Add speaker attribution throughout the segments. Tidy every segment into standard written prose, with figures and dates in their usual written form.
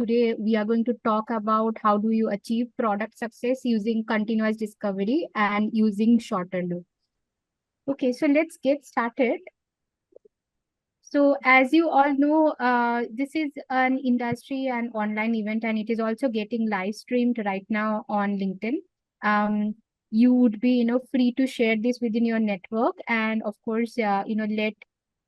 Speaker 1: today we are going to talk about how do you achieve product success using continuous discovery and using shorter loop. Okay, so let's get started. So as you all know, this is an industry and online event, and it is also getting live streamed right now on LinkedIn. You would be, free to share this within your network, and of course, let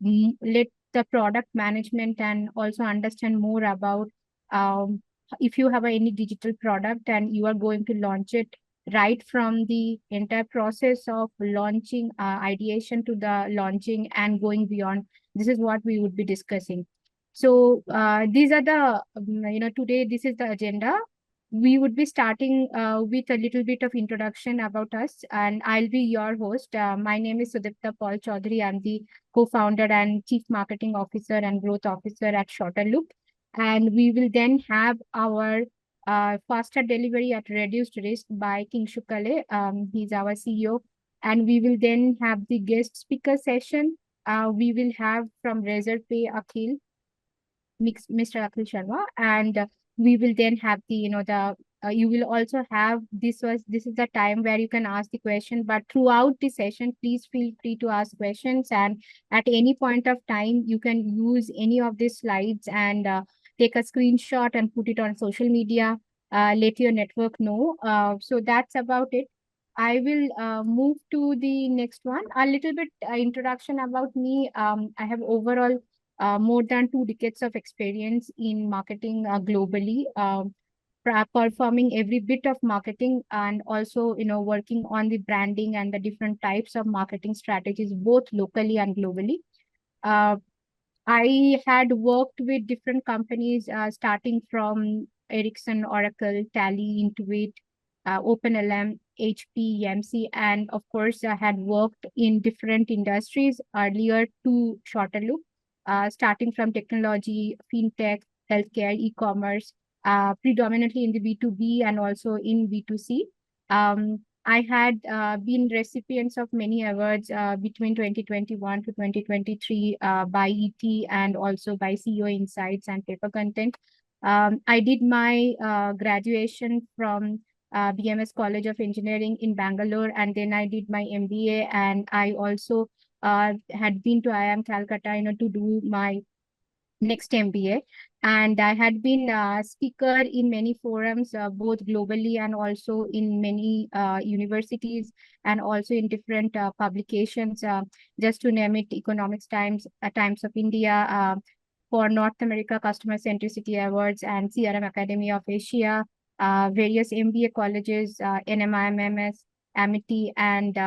Speaker 1: the product management and also understand more about um, if you have any digital product and you are going to launch it right from the entire process of launching ideation to the launching and going beyond. This is what we would be discussing. So these are the, today this is the agenda. We would be starting with a little bit of introduction about us, and I'll be your host. My name is Sudipta Paul Chaudhary. I'm the co-founder and chief marketing officer and growth officer at Shorter Loop. And we will then have our faster delivery at reduced risk by Kinshuk Kale. He's our CEO. And we will then have the guest speaker session. We will have from Razorpay Mr. Akhil Sharma, and we will then have you will also have this is the time where you can ask the question, but throughout the session, please feel free to ask questions, and at any point of time, you can use any of these slides and take a screenshot and put it on social media, let your network know. So that's about it. I will move to the next one. A little bit introduction about me. I have overall more than 2 decades of experience in marketing globally, performing every bit of marketing and also, working on the branding and the different types of marketing strategies, both locally and globally. Uh, I had worked with different companies, starting from Ericsson, Oracle, Tally, Intuit, OpenLM, HP, EMC, and of course, I had worked in different industries earlier to Shorter Loop, starting from technology, fintech, healthcare, e-commerce, predominantly in the B2B and also in B2C. I had been recipients of many awards between 2021 to 2023 by ET and also by CEO Insights and Paper Content. I did my graduation from BMS College of Engineering in Bangalore, and then I did my MBA, and I also had been to IIM Calcutta, to do my next MBA. And I had been a speaker in many forums, both globally and also in many universities and also in different publications, just to name it, Economics Times, Times of India, for North America Customer Centricity Awards and CRM Academy of Asia, various MBA colleges, NMIMMS, Amity, and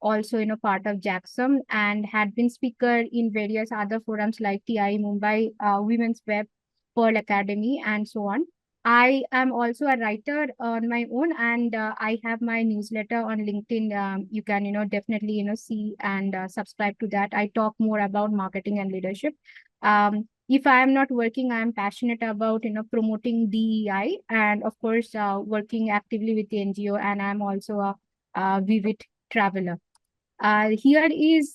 Speaker 1: also part of Jackson, and had been speaker in various other forums like TI Mumbai, Women's Web, Pearl Academy, and so on. I am also a writer on my own, and I have my newsletter on LinkedIn. You can definitely see and subscribe to that. I talk more about marketing and leadership. If I am not working, I am passionate about promoting DEI, and of course working actively with the NGO, and I'm also a vivid traveler. Here is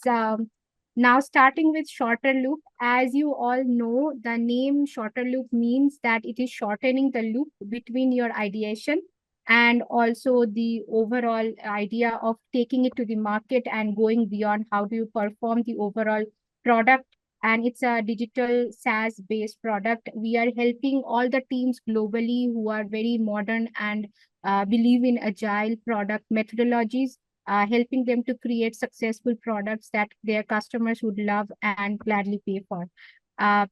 Speaker 1: now starting with shorter loop. As you all know, the name shorter loop means that it is shortening the loop between your ideation and also the overall idea of taking it to the market and going beyond how do you perform the overall product. And it's a digital SaaS based product. We are helping all the teams globally who are very modern and believe in agile product methodologies, helping them to create successful products that their customers would love and gladly pay for.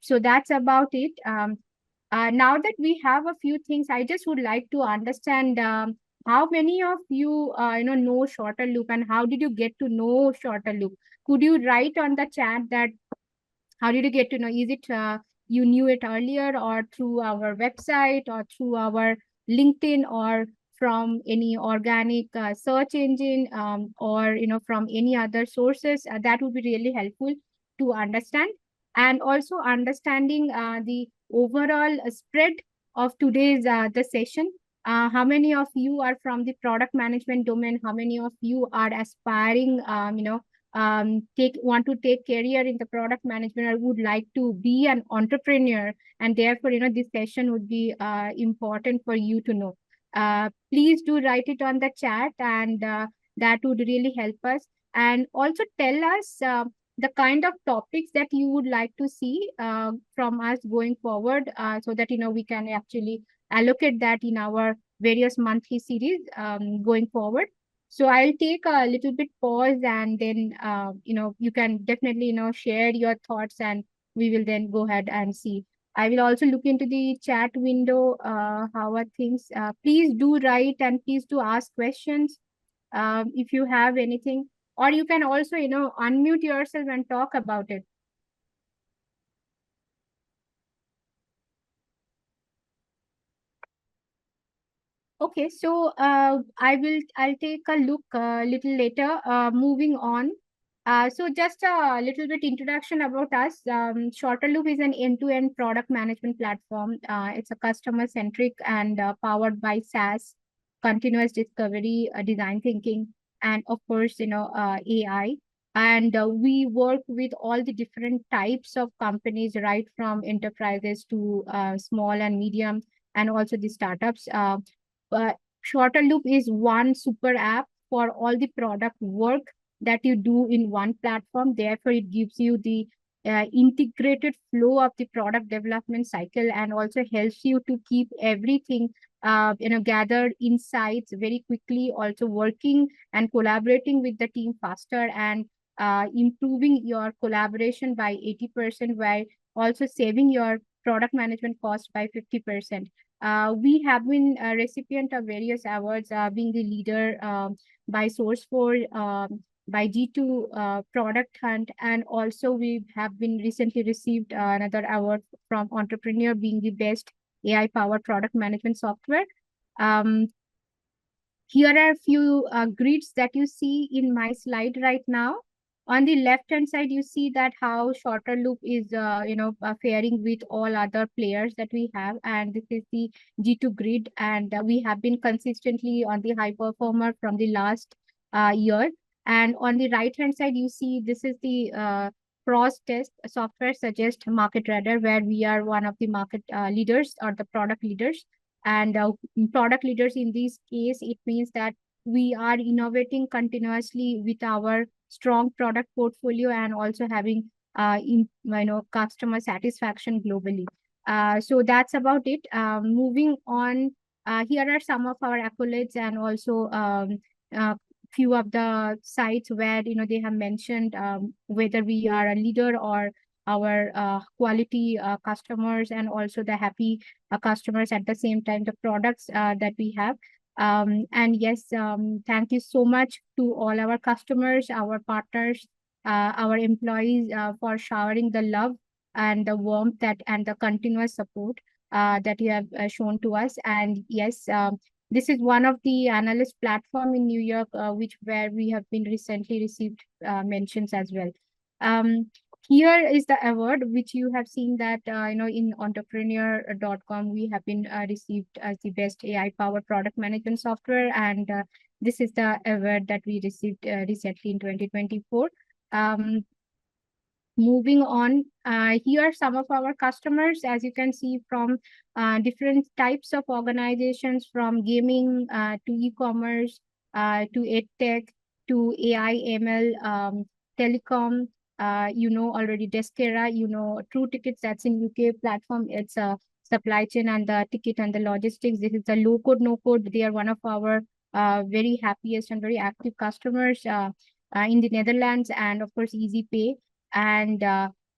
Speaker 1: So that's about it. Now that we have a few things, I just would like to understand how many of you, know Shorter Loop, and how did you get to know Shorter Loop? Could you write on the chat that how did you get to know? Is it you knew it earlier or through our website or through our LinkedIn or from any organic search engine, or from any other sources? That would be really helpful to understand. And also understanding the overall spread of today's the session. How many of you are from the product management domain? How many of you are aspiring, want to take career in the product management or would like to be an entrepreneur, and therefore this session would be important for you to know. Please do write it on the chat, and that would really help us. And also tell us the kind of topics that you would like to see from us going forward, so that we can actually allocate that in our various monthly series going forward. So I'll take a little bit pause, and then you can definitely share your thoughts, and we will then go ahead and see. I will also look into the chat window. How are things? Please do write, and please do ask questions if you have anything, or you can also unmute yourself and talk about it. Okay, so I'll take a look a little later. Moving on. So just a little bit introduction about us. Shorter Loop is an end-to-end product management platform. It's a customer-centric and powered by SaaS, continuous discovery, design thinking, and of course, AI. And we work with all the different types of companies, right from enterprises to small and medium, and also the startups. Shorter Loop is one super app for all the product work that you do in one platform. Therefore, it gives you the integrated flow of the product development cycle, and also helps you to keep everything, gathered insights very quickly, also working and collaborating with the team faster, and improving your collaboration by 80%, while also saving your product management cost by 50%. We have been a recipient of various awards, being the leader by Source4, by G2 Product Hunt, and also we have been recently received another award from Entrepreneur, being the best AI-powered product management software. Um, Here are a few grids that you see in my slide right now. On the left hand side, you see that how Shorter Loop is, faring with all other players that we have, and this is the G2 grid, and we have been consistently on the high performer from the last year. And on the right hand side, you see this is the cross test software suggest market radar, where we are one of the market leaders or the product leaders. And product leaders in this case, it means that we are innovating continuously with our strong product portfolio, and also having customer satisfaction globally. So that's about it. Moving on, here are some of our accolades, and also few of the sites where they have mentioned whether we are a leader, or our quality customers, and also the happy customers at the same time, the products that we have. And yes, thank you so much to all our customers, our partners, our employees, for showering the love and the warmth and the continuous support that you have shown to us. And yes, this is one of the analyst platform in New York, which where we have been recently received mentions as well. Here is the award which you have seen that in entrepreneur.com we have been received as the best AI powered product management software, and this is the award that we received recently in 2024. Moving on, here are some of our customers, as you can see, from different types of organizations, from gaming to e-commerce, to edtech, to AI, ML, telecom, already Deskera, True Tickets, that's in UK platform. It's a supply chain and the ticket and the logistics. This is a low code, no code. They are one of our very happiest and very active customers in the Netherlands, and of course, Easy Pay. And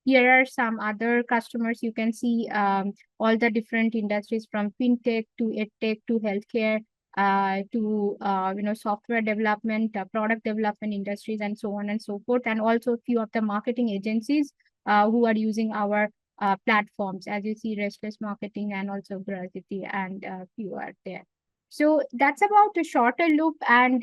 Speaker 1: here are some other customers. You can see all the different industries, from fintech to edtech to healthcare, to software development, product development industries, and so on and so forth. And also a few of the marketing agencies who are using our platforms, as you see, Restless Marketing and also Veracity, and few are there. So that's about a Shorter Loop. And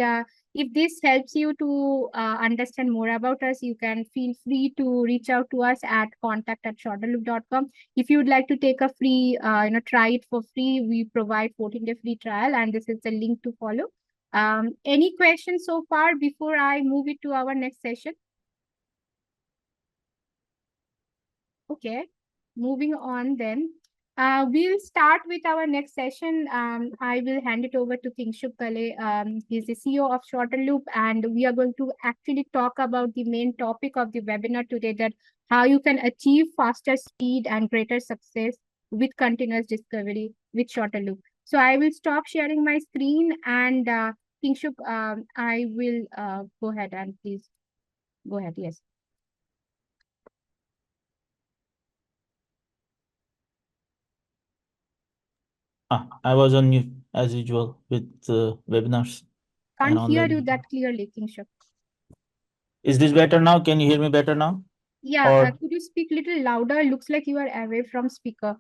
Speaker 1: if this helps you to understand more about us, you can feel free to reach out to us at contact@shorterloop.com. If you would like to take a free, try it for free, we provide 14-day free trial, and this is the link to follow. Any questions so far before I move it to our next session? Okay, moving on then. We'll start with our next session. I will hand it over to Kinshuk Kale. He's the CEO of Shorter Loop, and we are going to actually talk about the main topic of the webinar today, that how you can achieve faster speed and greater success with continuous discovery with Shorter Loop. So I will stop sharing my screen, and Kinshuk, I will go ahead, and please go ahead. Yes.
Speaker 2: I was on mute as usual with webinars and
Speaker 1: Can't hear you
Speaker 2: online.
Speaker 1: that clearly, Kinshuk.
Speaker 2: Is this better now? Can you hear me better now?
Speaker 1: Yeah,
Speaker 2: Or
Speaker 1: could you speak little louder? Looks like you are away from speaker.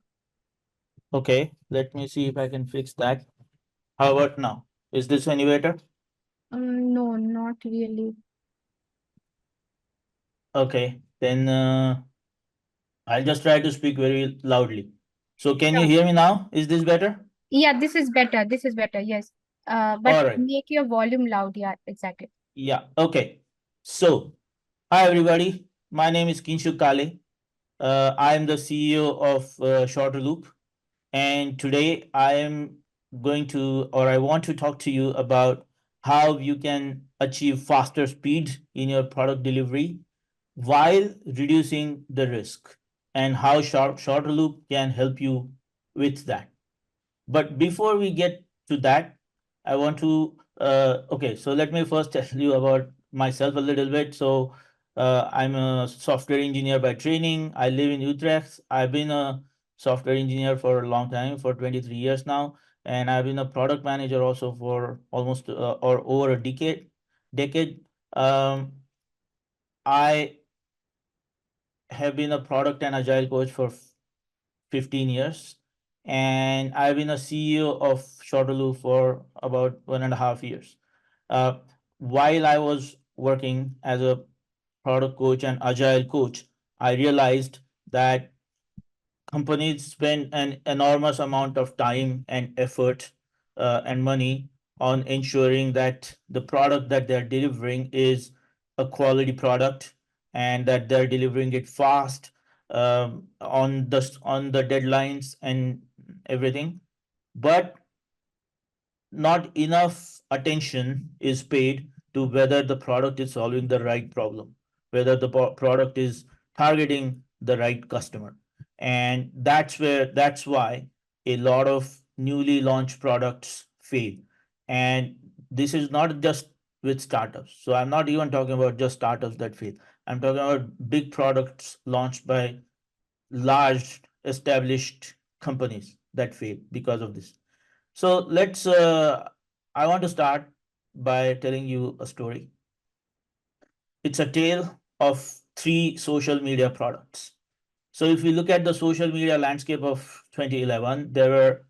Speaker 2: okay, let me see if I can fix that. How about now? Is this any better?
Speaker 1: No, not really.
Speaker 2: Okay, then I'll just try to speak very loudly. So can you
Speaker 1: Sure.
Speaker 2: hear me now? Is this better?
Speaker 1: Yeah, this is better. This is better. Yes. But
Speaker 2: All right.
Speaker 1: make your volume loud. Yeah, exactly.
Speaker 2: Yeah. Okay. So hi everybody. My name is Kinshuk Kale. I am the CEO of Shorter Loop. And today I am going to, or I want to talk to you about how you can achieve faster speed in your product delivery while reducing the risk, and how shorter loop can help you with that. But before we get to that, I want to okay. So let me first tell you about myself a little bit. So I'm a software engineer by training. I live in Utrecht. I've been a software engineer for a long time, for 23 years now, and I've been a product manager also for almost or over a decade. Decade. Um, I have been a product and agile coach for 15 years, and I've been a CEO of Shortaloo for about 1.5 years. Uh, while I was working as a product coach and agile coach, I realized that companies spend an enormous amount of time and effort and money on ensuring that the product that they're delivering is a quality product, and that they're delivering it fast, on the deadlines and everything. But not enough attention is paid to whether the product is solving the right problem, whether the product is targeting the right customer. And that's why a lot of newly launched products fail. And this is not just with startups. So I'm not even talking about just startups that fail. I'm talking about big products launched by large established companies that fail because of this. So I want to start by telling you a story. It's a tale of three social media products. So if you look at the social media landscape of 2011, there were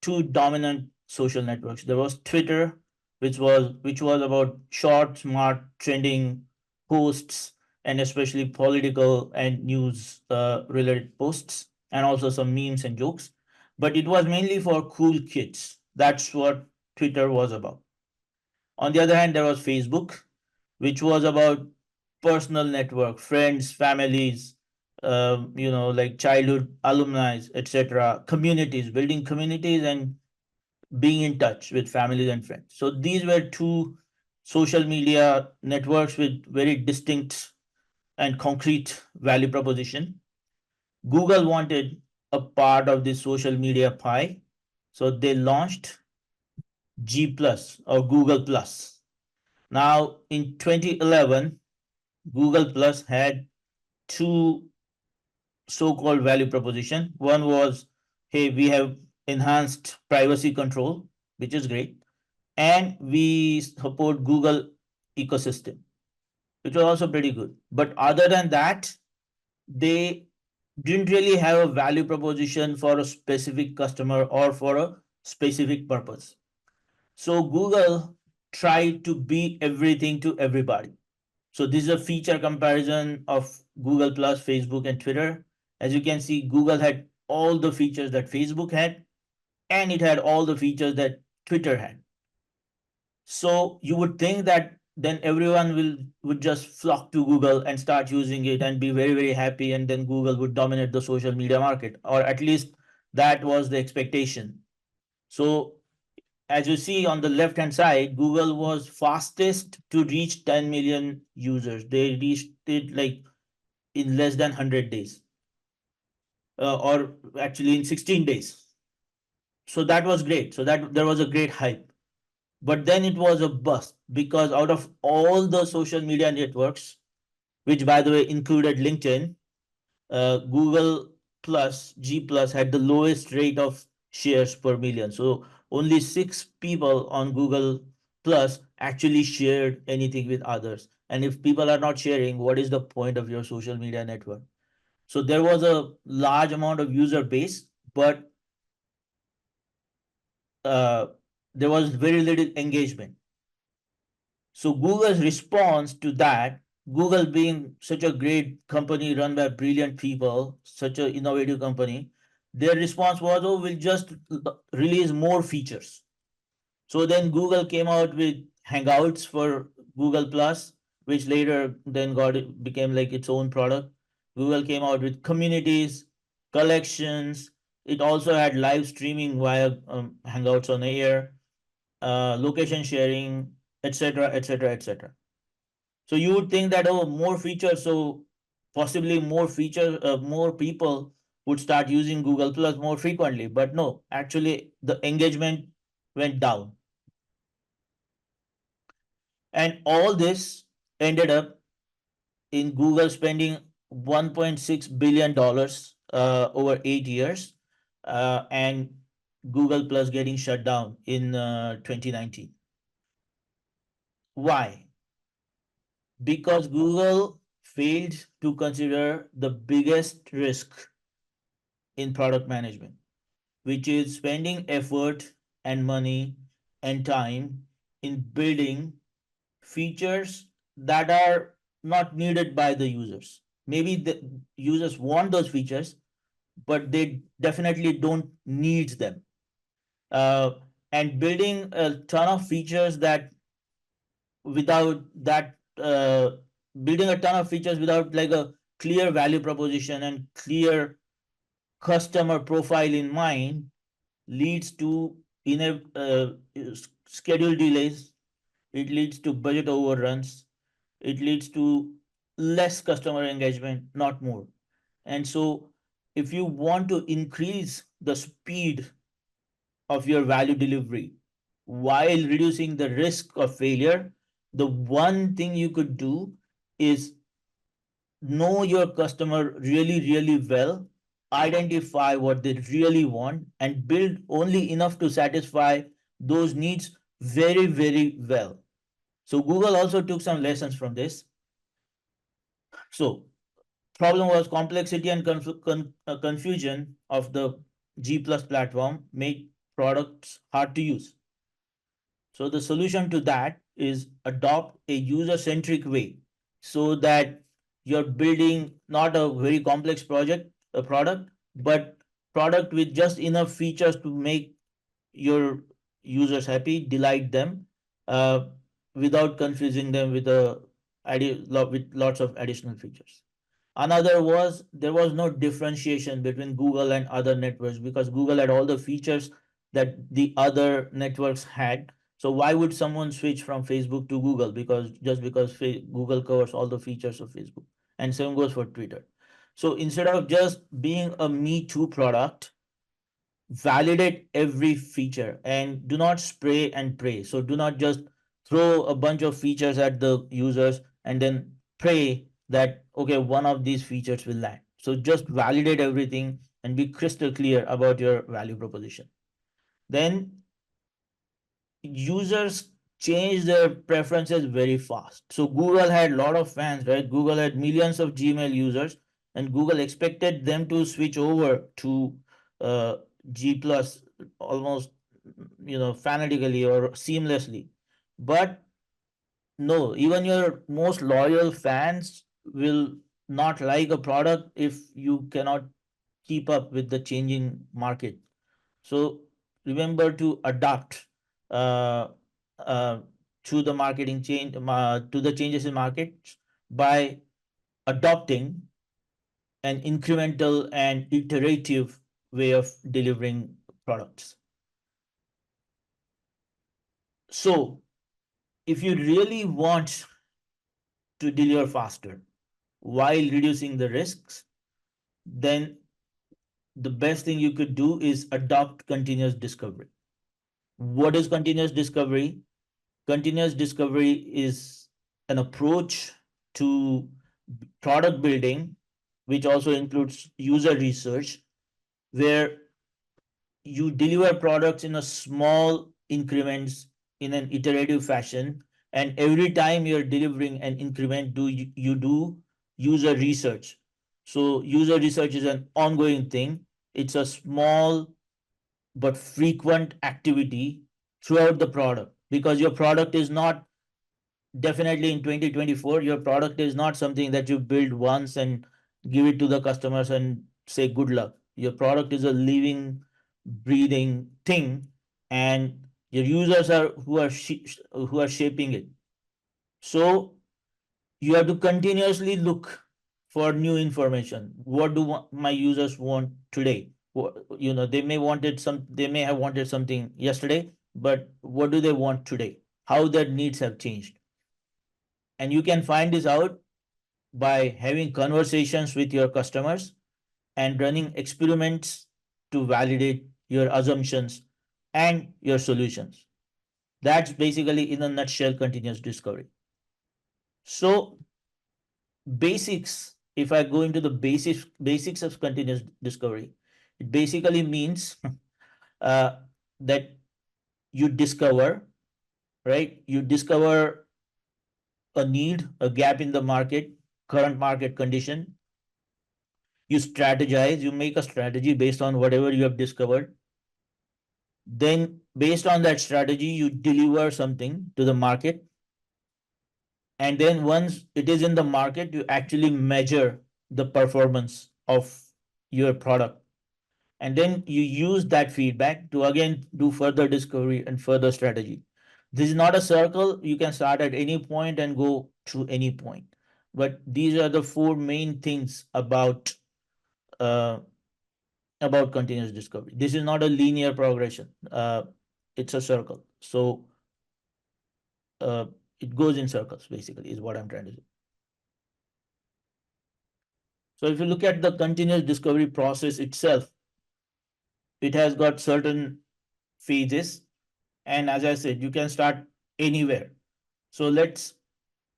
Speaker 2: two dominant social networks. There was Twitter, which was about short, smart, trending posts, and especially political and news related posts, and also some memes and jokes. But it was mainly for cool kids. That's what Twitter was about. On the other hand, there was Facebook, which was about personal network, friends, families, like childhood alumni, etc., communities, building communities and being in touch with families and friends. So these were two social media networks with very distinct and concrete value proposition. Google wanted a part of this social media pie, so they launched G Plus or Google Plus. Now in 2011, Google Plus had two so-called value proposition. One was, hey, we have enhanced privacy control, which is great, and we support Google ecosystem, which was also pretty good. But other than that, they didn't really have a value proposition for a specific customer or for a specific purpose. So Google tried to be everything to everybody. So this is a feature comparison of Google Plus, Facebook, and Twitter. As you can see, Google had all the features that Facebook had, and it had all the features that Twitter had. So you would think that then everyone would just flock to Google and start using it and be very, very happy, and then Google would dominate the social media market, or at least that was the expectation. So as you see on the left hand side, Google was fastest to reach 10 million users. They reached it like in less than 100 days, or actually in 16 days. So that was great. So that there was a great hype. But then it was a bust, because out of all the social media networks, which by the way included LinkedIn, Google Plus, G Plus, had the lowest rate of shares per million. So only 6 people on Google Plus actually shared anything with others. And if people are not sharing, what is the point of your social media network? So there was a large amount of user base, but uh, there was very little engagement. So Google's response to that, Google being such a great company run by brilliant people, such an innovative company, their response was, oh, we'll just release more features. So then Google came out with Hangouts for Google Plus, which later then became like its own product. Google came out with communities, collections. It also had live streaming via Hangouts on air, location sharing, etc., etc., etc. So you would think that, oh, more features, so possibly more features, more people would start using Google Plus more frequently. But no, actually the engagement went down, and all this ended up in Google spending $1.6 billion over 8 years, and Google Plus getting shut down in 2019. Why? Because Google failed to consider the biggest risk in product management, which is spending effort and money and time in building features that are not needed by the users. Maybe the users want those features, but they definitely don't need them. Uh, and building a ton of features that without that building a ton of features without like a clear value proposition and clear customer profile in mind leads to schedule delays. It leads to budget overruns. It leads to less customer engagement, not more. And so if you want to increase the speed of your value delivery while reducing the risk of failure, the one thing you could do is know your customer really, really well, identify what they really want, and build only enough to satisfy those needs very, very well. So Google also took some lessons from this. So problem was complexity and confusion of the G Plus platform made products hard to use. So the solution to that is adopt a user-centric way, so that you're building not a very complex a product, but product with just enough features to make your users happy, delight them, uh, without confusing them with with lots of additional features. Another was there was no differentiation between Google and other networks, because Google had all the features that the other networks had. So why would someone switch from Facebook to Google? Because just because Google covers all the features of Facebook, and same goes for Twitter. So instead of just being a Me Too product, validate every feature and do not spray and pray. So do not just throw a bunch of features at the users and then pray that, okay, one of these features will land. So just validate everything and be crystal clear about your value proposition. Then users change their preferences very fast. So Google had a lot of fans, right? Google had millions of Gmail users, and Google expected them to switch over to uh, G Plus almost, fanatically or seamlessly. But no, even your most loyal fans will not like a product if you cannot keep up with the changing market. So remember to adapt uh, uh, to the marketing change to the changes in markets by adopting an incremental and iterative way of delivering products. So, if you really want to deliver faster while reducing the risks, then the best thing you could do is adopt continuous discovery. What is continuous discovery? Continuous discovery is an approach to product building, which also includes user research, where you deliver products in a small increments in an iterative fashion, and every time you're delivering an increment, you do user research. So user research is an ongoing thing. It's a small but frequent activity throughout the product, because your product is not, definitely in 2024, your product is not something that you build once and give it to the customers and say good luck. Your product is a living, breathing thing, and your users are who are shaping it. So you have to continuously look for new information. What do my users want today? They may wanted they may have wanted something yesterday, but what do they want today? How their needs have changed. And you can find this out by having conversations with your customers and running experiments to validate your assumptions and your solutions. That's basically, in a nutshell, continuous discovery. So, basics, if I go into the basics of continuous discovery, it basically means uh, that you discover, right? You discover a need, a gap in the market, current market condition. You strategize, you make a strategy based on whatever you have discovered. Then, based on that strategy, you deliver something to the market. And then, once it is in the market, you actually measure the performance of your product. And then you use that feedback to again do further discovery and further strategy. This is not a circle. You can start at any point and go to any point. But these are the four main things uh, about continuous discovery. This is not a linear progression. It's a circle. So uh, it goes in circles, basically, is what I'm trying to say. So if you look at the continuous discovery process itself, it has got certain phases. And as I said, you can start anywhere. So let's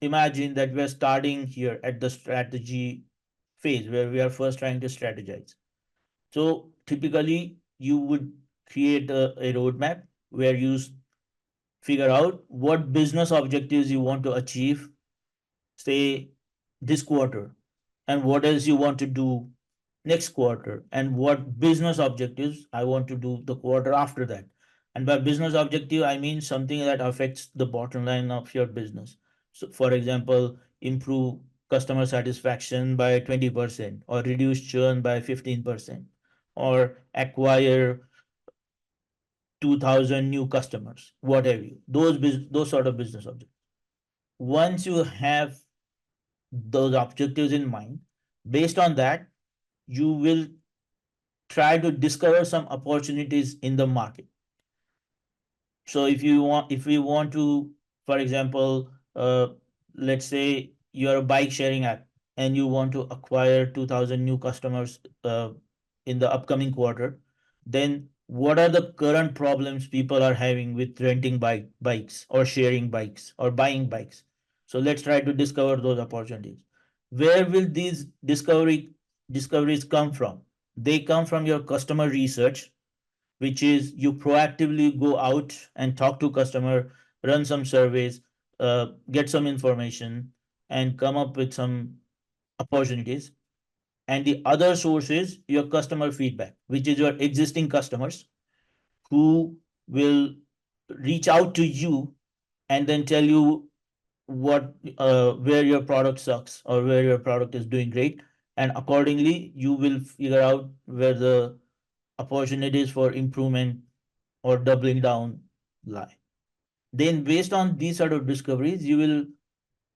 Speaker 2: imagine that we're starting here at the strategy phase where we are first trying to strategize. So typically, you would create a roadmap where you figure out what business objectives you want to achieve, say, this quarter, and what else you want to do next quarter, and what business objectives I want to do the quarter after that. And by business objective, I mean something that affects the bottom line of your business. So, for example, improve customer satisfaction by 20%, or reduce churn by 15%, or acquire 2,000 new customers, what have you. Those sort of business objectives. Once you have those objectives in mind, based on that, you will try to discover some opportunities in the market. So if we want to, for example, let's say you're a bike sharing app and you want to acquire 2,000 new customers in the upcoming quarter, then what are the current problems people are having with renting bikes or sharing bikes or buying bikes? So let's try to discover those opportunities. Where will these discoveries come from? They come from your customer research, which is you proactively go out and talk to customer, run some surveys, get some information, and come up with some opportunities. And the other source is your customer feedback, which is your existing customers who will reach out to you and then tell you what where your product sucks or where your product is doing great, and accordingly you will figure out where the opportunities for improvement or doubling down lie. Then based on these sort of discoveries, you will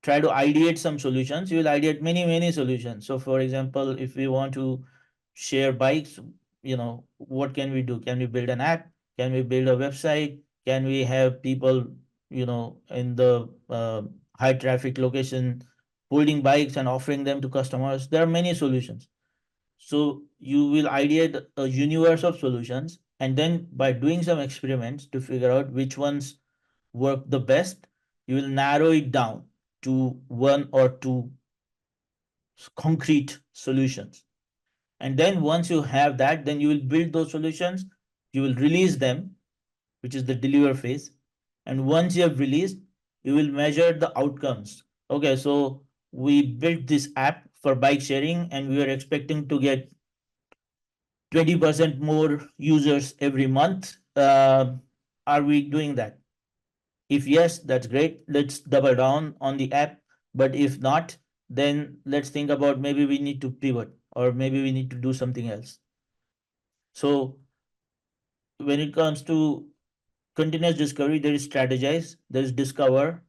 Speaker 2: try to ideate some solutions. You will ideate many solutions. So for example, if we want to share bikes, what can we do? Can we build an app? Can we build a website? Can we have people, in the high traffic location holding bikes and offering them to customers? There are many solutions. So you will ideate a universe of solutions, and then by doing some experiments to figure out which ones work the best, you will narrow it down to one or two concrete solutions. And then once you have that, then you will build those solutions, you will release them, which is the deliver phase. And once you have released, you will measure the outcomes. Okay, so we built this app for bike sharing and we were expecting to get 20% more users every month. Are we doing that? If yes, that's great. Let's double down on the app. But if not, then let's think about maybe we need to pivot or maybe we need to do something else. So when it comes to continuous discovery, there is strategize, there's discover,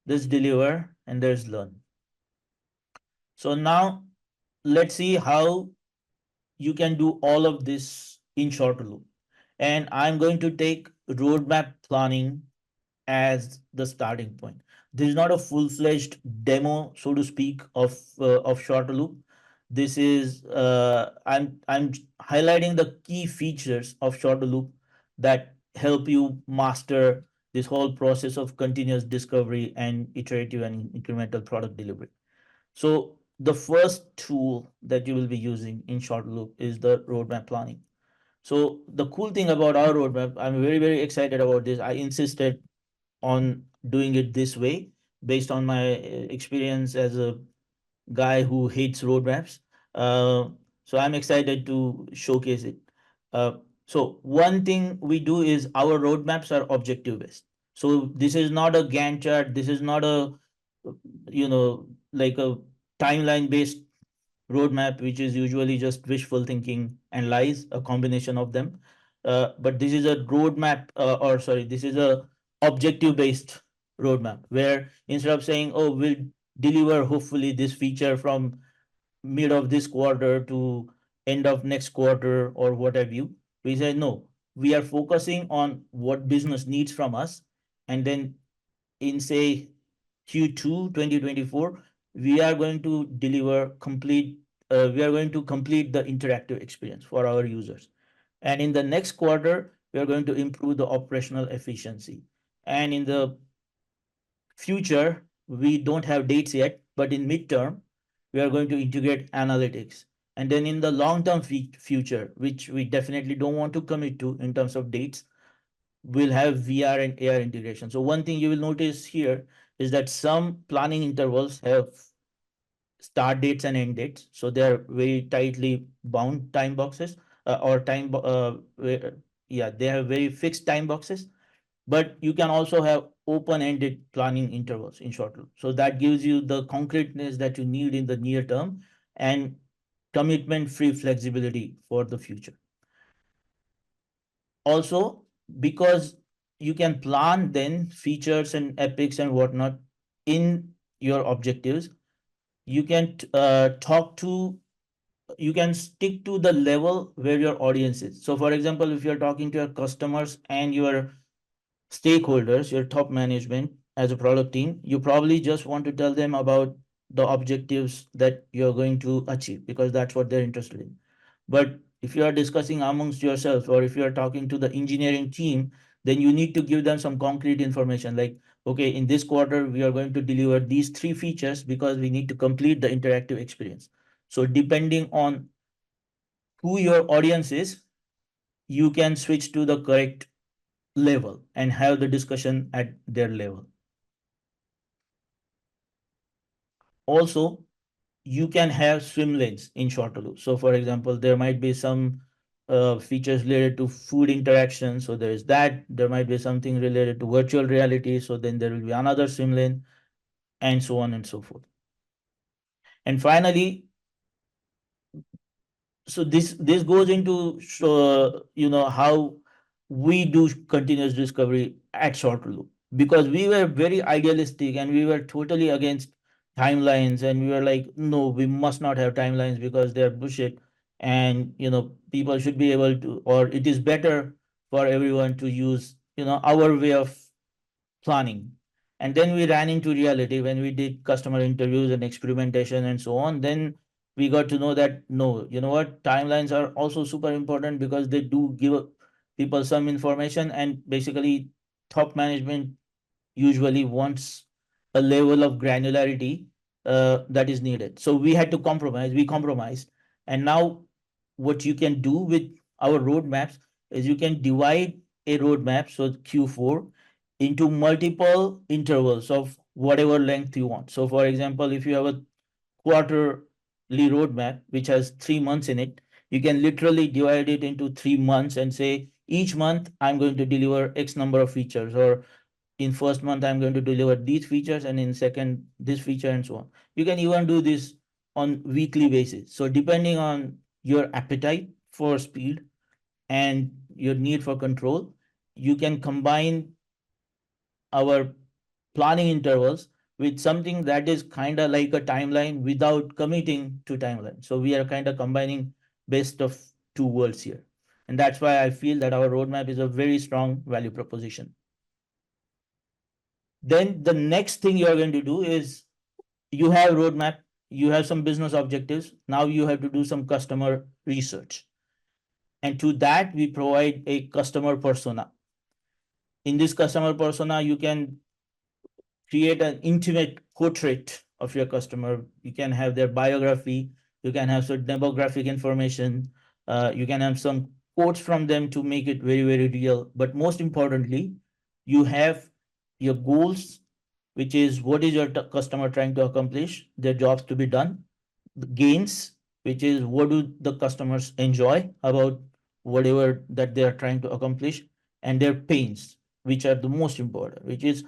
Speaker 2: there's deliver, and there's learn. So now let's see how you can do all of this in short loop. And I'm going to take roadmap planning as the starting point. This is not a full-fledged demo, so to speak, of short loop. This is I'm highlighting the key features of short loop that help you master this whole process of continuous discovery and iterative and incremental product delivery. So the first tool that you will be using in short loop is the roadmap planning. So the cool thing about our roadmap, I'm very excited about this. I insisted on doing it this way based on my experience as a guy who hates roadmaps. Uh, so I'm excited to showcase it. Uh, so one thing we do is our roadmaps are objective based. So this is not a Gantt chart. This is not a, like a timeline based roadmap, which is usually just wishful thinking and lies, a combination of them. But this is a roadmap, or sorry, this is a objective based roadmap where instead of saying, oh, we'll deliver hopefully this feature from mid of this quarter to end of next quarter or what have you, we say no, we are focusing on what business needs from us, and then in say Q2 2024, we are going to deliver complete, we are going to complete the interactive experience for our users. And in the next quarter, we are going to improve the operational efficiency. And in the future, we don't have dates yet, but in midterm, we are going to integrate analytics. And then in the long term future, which we definitely don't want to commit to in terms of dates, we'll have VR and AR integration. So one thing you will notice here is that some planning intervals have start dates and end dates. So they are very tightly bound time boxes, or yeah, they have very fixed time boxes. But you can also have open-ended planning intervals in short loop. So that gives you the concreteness that you need in the near term and commitment-free flexibility for the future. Also, because you can plan then features and epics and whatnot in your objectives, you can talk to, you can stick to the level where your audience is. So for example, if you're talking to your customers and your stakeholders, your top management as a product team, you probably just want to tell them about the objectives that you're going to achieve because that's what they're interested in. But if you are discussing amongst yourself or if you are talking to the engineering team, then you need to give them some concrete information like, okay, in this quarter, we are going to deliver these three features because we need to complete the interactive experience. So depending on who your audience is, you can switch to the correct level and have the discussion at their level. Also, you can have swim lanes in shorter loop. So for example, there might be some features related to food interaction. So there is that. There might be something related to virtual reality. So then there will be another swim lane and so on and so forth. And finally, so this goes into how we do continuous discovery at short loop. because we were very idealistic and we were totally against timelines, and we were like, no, we must not have timelines because they're bullshit. And people should be able to, or it is better for everyone to use our way of planning. And then we ran into reality when we did customer interviews and experimentation and so on. Then we got to know that no, you know what, timelines are also super important because they do give people some information, and basically top management usually wants a level of granularity that is needed. So we had to compromise. We compromised, and now what you can do with our roadmaps is you can divide a roadmap, so Q4, into multiple intervals of whatever length you want. So, for example, if you have a quarterly roadmap which has 3 months in it, you can literally divide it into 3 months and say each month I'm going to deliver X number of features, or in first month I'm going to deliver these features, and in second this feature, and so on. You can even do this on weekly basis. So depending on your appetite for speed and your need for control, you can combine our planning intervals with something that is kind of like a timeline without committing to timeline. So we are kind of combining best of two worlds here. And that's why I feel that our roadmap is a very strong value proposition. Then the next thing you're going to do is, you have roadmap, you have some business objectives. Now you have to do some customer research. And to that, we provide a customer persona. In this customer persona, you can create an intimate portrait of your customer. You can have their biography, you can have some demographic information, you can have some quotes from them to make it very, very real. But most importantly, you have your goals, which is what is your customer trying to accomplish, their jobs to be done, the gains, which is what do the customers enjoy about whatever that they are trying to accomplish, and their pains, which are the most important, which is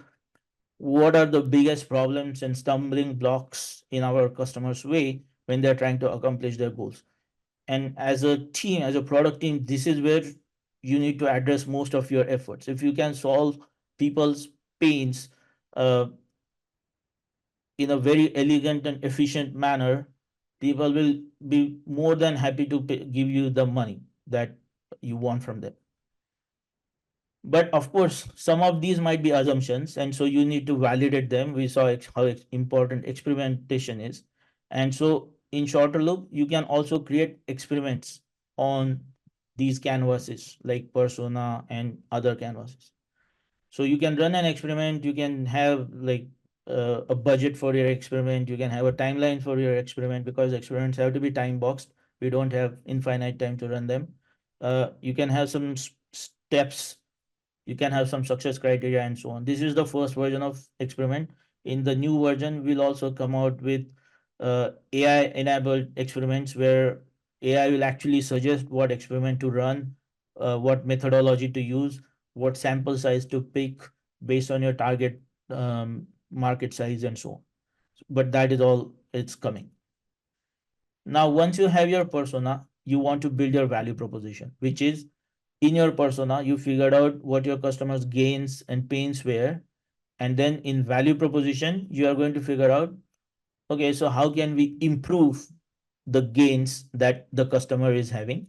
Speaker 2: what are the biggest problems and stumbling blocks in our customers' way when they're trying to accomplish their goals. And as a team, as a product team, this is where you need to address most of your efforts. If you can solve people's pains uh, in a very elegant and efficient manner, people will be more than happy to give you the money that you want from them. But of course, some of these might be assumptions, and so you need to validate them. We saw how important experimentation is. And so in shorter loop, you can also create experiments on these canvases like persona and other canvases. So you can run an experiment, you can have like a budget for your experiment, you can have a timeline for your experiment, because experiments have to be time boxed. We don't have infinite time to run them. You can have some steps, you can have some success criteria, and so on. This is the first version of experiment. In the new version, we'll also come out with AI enabled experiments, where AI will actually suggest what experiment to run, what methodology to use, what sample size to pick based on your target market size, and so on. But that is all, it's coming. Now, once you have your persona, you want to build your value proposition, which is, in your persona, you figured out what your customers' gains and pains were. And then in value proposition, you are going to figure out, okay, so how can we improve the gains that the customer is having?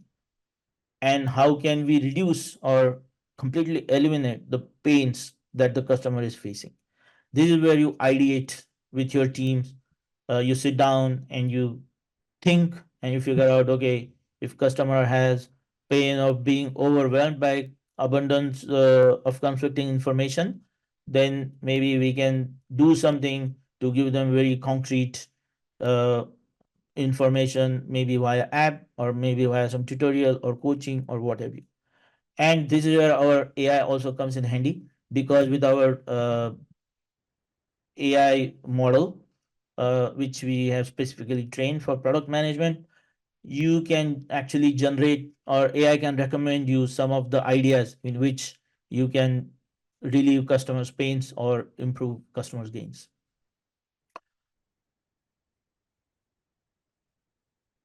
Speaker 2: And how can we reduce or completely eliminate the pains that the customer is facing? This is where you ideate with your teams. You sit down and you think, and you figure out, okay, if customer has pain of being overwhelmed by abundance of conflicting information, then maybe we can do something to give them very concrete uh, information, maybe via app, or maybe via some tutorial or coaching or whatever. And this is where our AI also comes in handy, because with our AI model, which we have specifically trained for product management, you can actually generate, or AI can recommend you some of the ideas in which you can relieve customers' pains or improve customers' gains.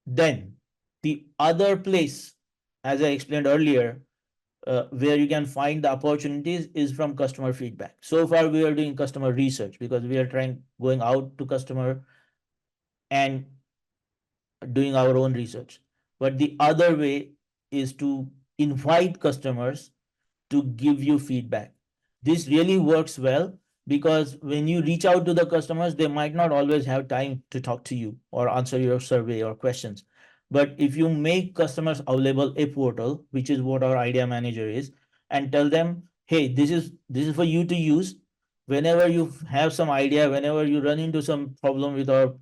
Speaker 2: Then, the other place, as I explained earlier, where you can find the opportunities is from customer feedback. So far, we are doing customer research because we are trying going out to customer and doing our own research. But the other way is to invite customers to give you feedback. This really works well because when you reach out to the customers, they might not always have time to talk to you or answer your survey or questions. But if you make customers available a portal, which is what our idea manager is, and tell them, hey, this is for you to use whenever you have some idea, whenever you run into some problem with our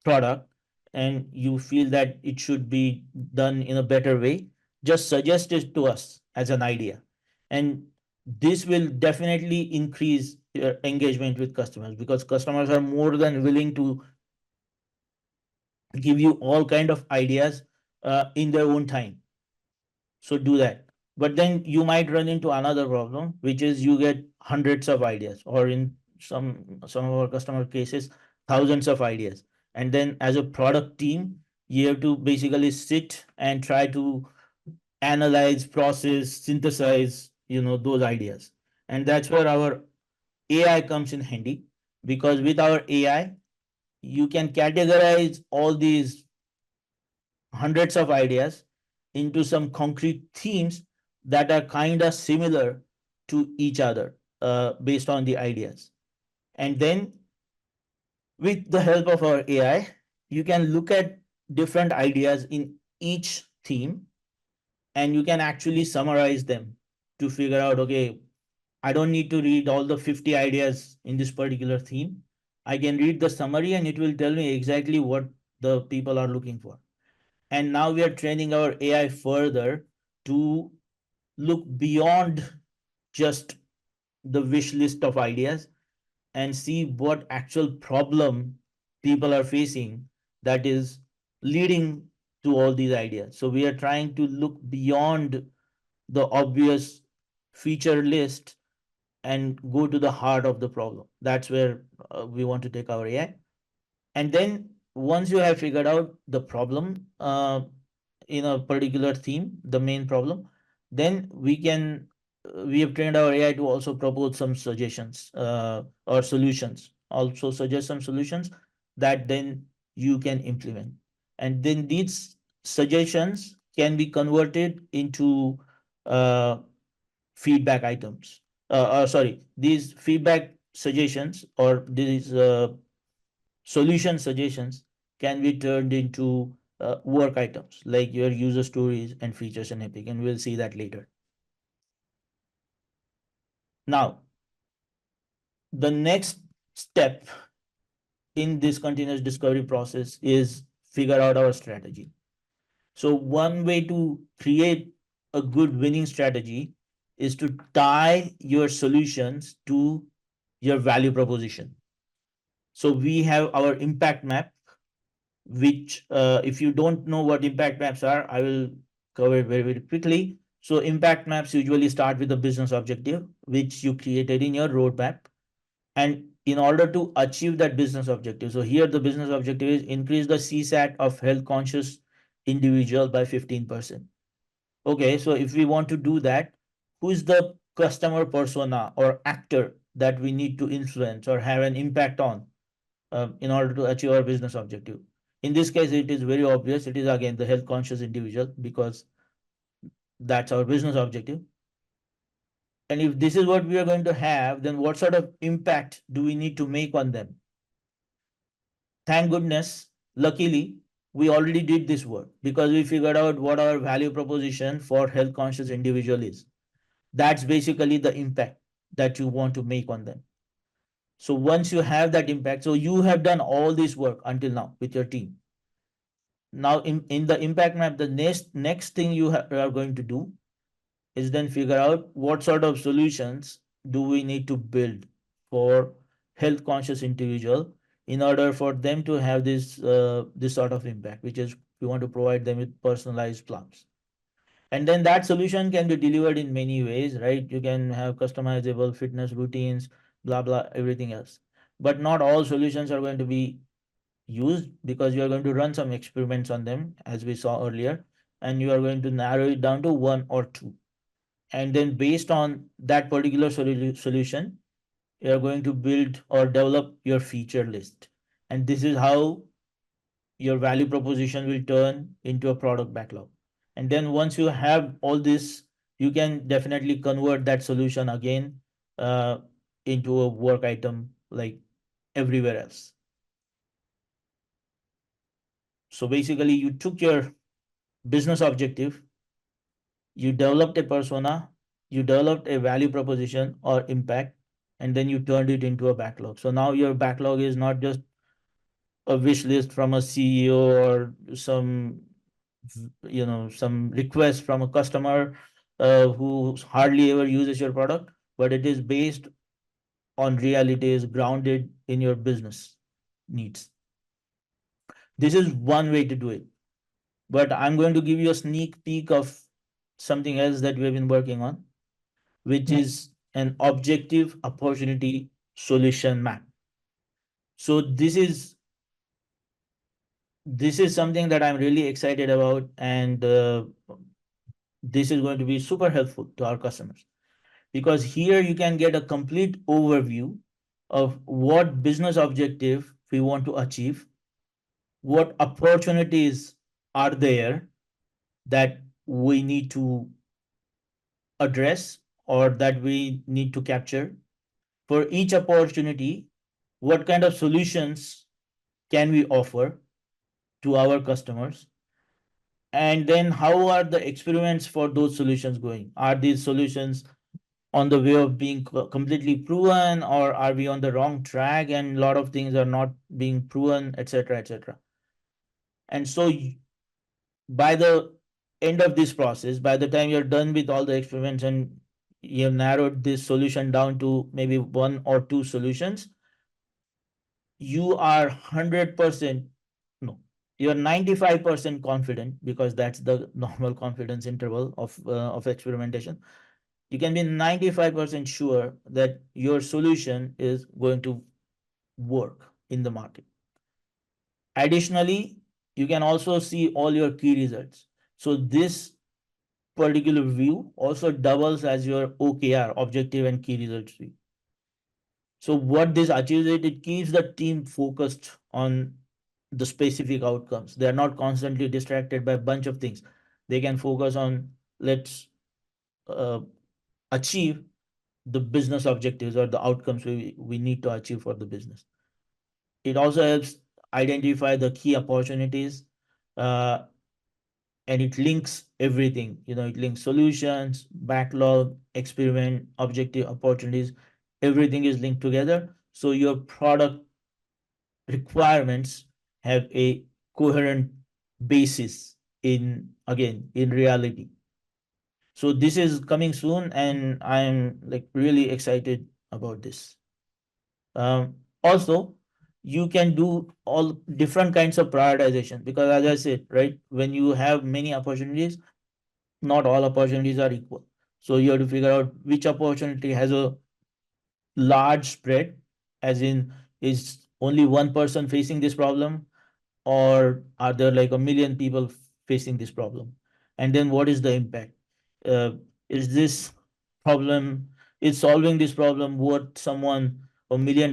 Speaker 2: product and you feel that it should be done in a better way, just suggest it to us as an idea. And this will definitely increase your engagement with customers because customers are more than willing to give you all kind of ideas in their own time. So do that. But then you might run into another problem, which is you get hundreds of ideas, or in some of our customer cases, thousands of ideas. And then as a product team, you have to basically sit and try to analyze, process, synthesize, those ideas. And that's where our AI comes in handy because with our AI, you can categorize all these hundreds of ideas into some concrete themes that are kind of similar to each other based on the ideas. And then, with the help of our AI, you can look at different ideas in each theme and you can actually summarize them to figure out, okay, I don't need to read all the 50 ideas in this particular theme. I can read the summary and it will tell me exactly what the people are looking for. And now we are training our AI further to look beyond just the wish list of ideas and see what actual problem people are facing that is leading to all these ideas. So we are trying to look beyond the obvious feature list and go to the heart of the problem. That's where we want to take our AI. And then once you have figured out the problem in a particular theme, the main problem, then we have trained our AI to also propose some suggestions or solutions, also suggest some solutions that then you can implement. And then these suggestions can be converted into uh, feedback items. Sorry, these feedback suggestions or these solution suggestions can be turned into work items like your user stories and features and epic, and we'll see that later. Now, the next step in this continuous discovery process is figure out our strategy. So one way to create a good winning strategy is to tie your solutions to your value proposition. So we have our impact map, which if you don't know what impact maps are, I will cover it very, very quickly. So impact maps usually start with a business objective, which you created in your roadmap. And in order to achieve that business objective, so here the business objective is increase the CSAT of health conscious individual by 15%. Okay, so if we want to do that, who is the customer persona or actor that we need to influence or have an impact on in order to achieve our business objective? In this case, it is very obvious. It is again the health conscious individual because that's our business objective. And if this is what we are going to have, then what sort of impact do we need to make on them? Thank goodness, luckily, we already did this work because we figured out what our value proposition for health conscious individual is. That's basically the impact that you want to make on them. So once you have that impact, so you have done all this work until now with your team. Now in the impact map, the next thing you are going to do is then figure out what sort of solutions do we need to build for health conscious individual in order for them to have this sort of impact, which is we want to provide them with personalized plans. And then that solution can be delivered in many ways, right? You can have customizable fitness routines, blah blah, everything else. But not all solutions are going to be used because you are going to run some experiments on them, as we saw earlier. and you are going to narrow it down to one or two. And then based on that particular solution, you are going to build or develop your feature list. And this is how your value proposition will turn into a product backlog. And then once you have all this, you can definitely convert that solution again uh, into a work item like everywhere else. So basically, you took your business objective, you developed a persona, you developed a value proposition or impact, and then you turned it into a backlog. So now your backlog is not just a wish list from a CEO or some request from a customer who hardly ever uses your product, but it is based on realities grounded in your business needs. This is one way to do it, but I'm going to give you a sneak peek of something else that we have been working on, which is an objective opportunity solution map. So this is something that I'm really excited about, and this is going to be super helpful to our customers, because here you can get a complete overview of what business objective we want to achieve, what opportunities are there that we need to address or that we need to capture. For each opportunity, what kind of solutions can we offer to our customers? And then how are the experiments for those solutions going? Are these solutions on the way of being completely proven, or are we on the wrong track and a lot of things are not being proven, etc., etc.? And so by the end of this process, by the time you're done with all the experiments and you have narrowed this solution down to maybe one or two solutions, you are 100%, no, you're 95% confident, because that's the normal confidence interval of experimentation. You can be 95% sure that your solution is going to work in the market. Additionally, you can also see all your key results. So this particular view also doubles as your OKR, objective and key results view. So what this achieves, it keeps the team focused on the specific outcomes. They are not constantly distracted by a bunch of things. They can focus on, let's uh, achieve the business objectives or the outcomes we need to achieve for the business. It also helps identify the key opportunities, uh, and it links everything. It links solutions, backlog, experiment, objective, opportunities. Everything is linked together. So your product requirements have a coherent basis in reality. So this is coming soon, and I'm like really excited about this. Also, you can do all different kinds of prioritization, because as I said, right, when you have many opportunities, not all opportunities are equal. So you have to figure out which opportunity has a large spread, as in, is only one person facing this problem, or are there like a million people facing this problem? And then what is the impact? uh, is this problem, is solving this problem worth someone $1 million,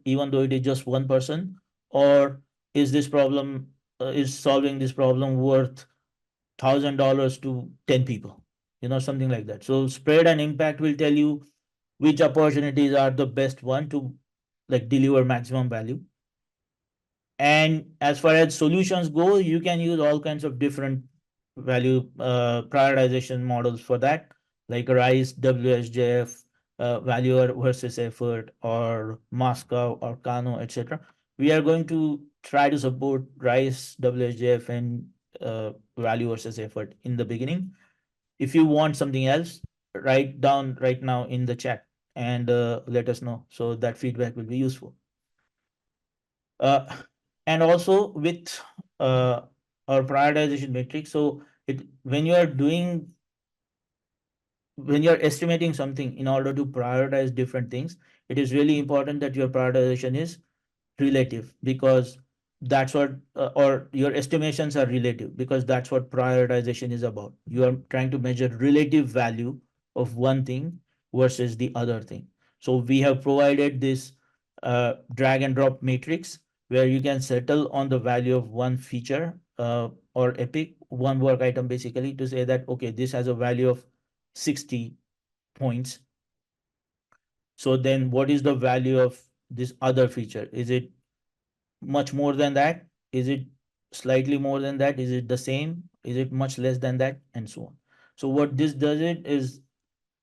Speaker 2: even though it is just one person? Or is this problem, is solving this problem worth $1,000 to 10 people? Something like that. So spread and impact will tell you which opportunities are the best one to like deliver maximum value. And as far as solutions go, you can use all kinds of different value prioritization models for that, like RISE, WSJF, value versus effort, or Moscow or Kano, etc. We are going to try to support RISE, WSJF, and value versus effort in the beginning. If you want something else, write down right now in the chat and let us know, so that feedback will be useful. uh, and also with uh, our prioritization matrix. So it when you're estimating something in order to prioritize different things, it is really important that your prioritization is relative, because that's what or your estimations are relative, because that's what prioritization is about. You are trying to measure relative value of one thing versus the other thing. So we have provided this drag and drop matrix where you can settle on the value of one feature or epic, one work item, basically to say that okay, this has a value of 60 points. So then what is the value of this other feature? Is it much more than that? Is it slightly more than that? Is it the same? Is it much less than that? And so on. So what this does it is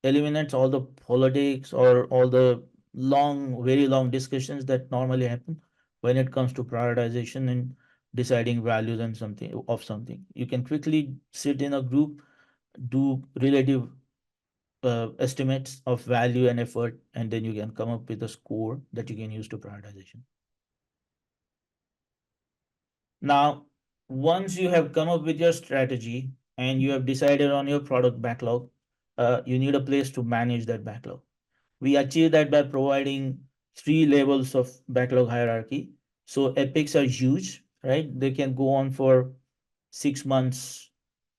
Speaker 2: eliminates all the politics or all the long, very long discussions that normally happen when it comes to prioritization and deciding values and something of something. You can quickly sit in a group, do relative estimates of value and effort, and then you can come up with a score that you can use to prioritization. Now, once you have come up with your strategy and you have decided on your product backlog, you need a place to manage that backlog. We achieve that by providing three levels of backlog hierarchy. So epics are huge, right? They can go on for 6 months,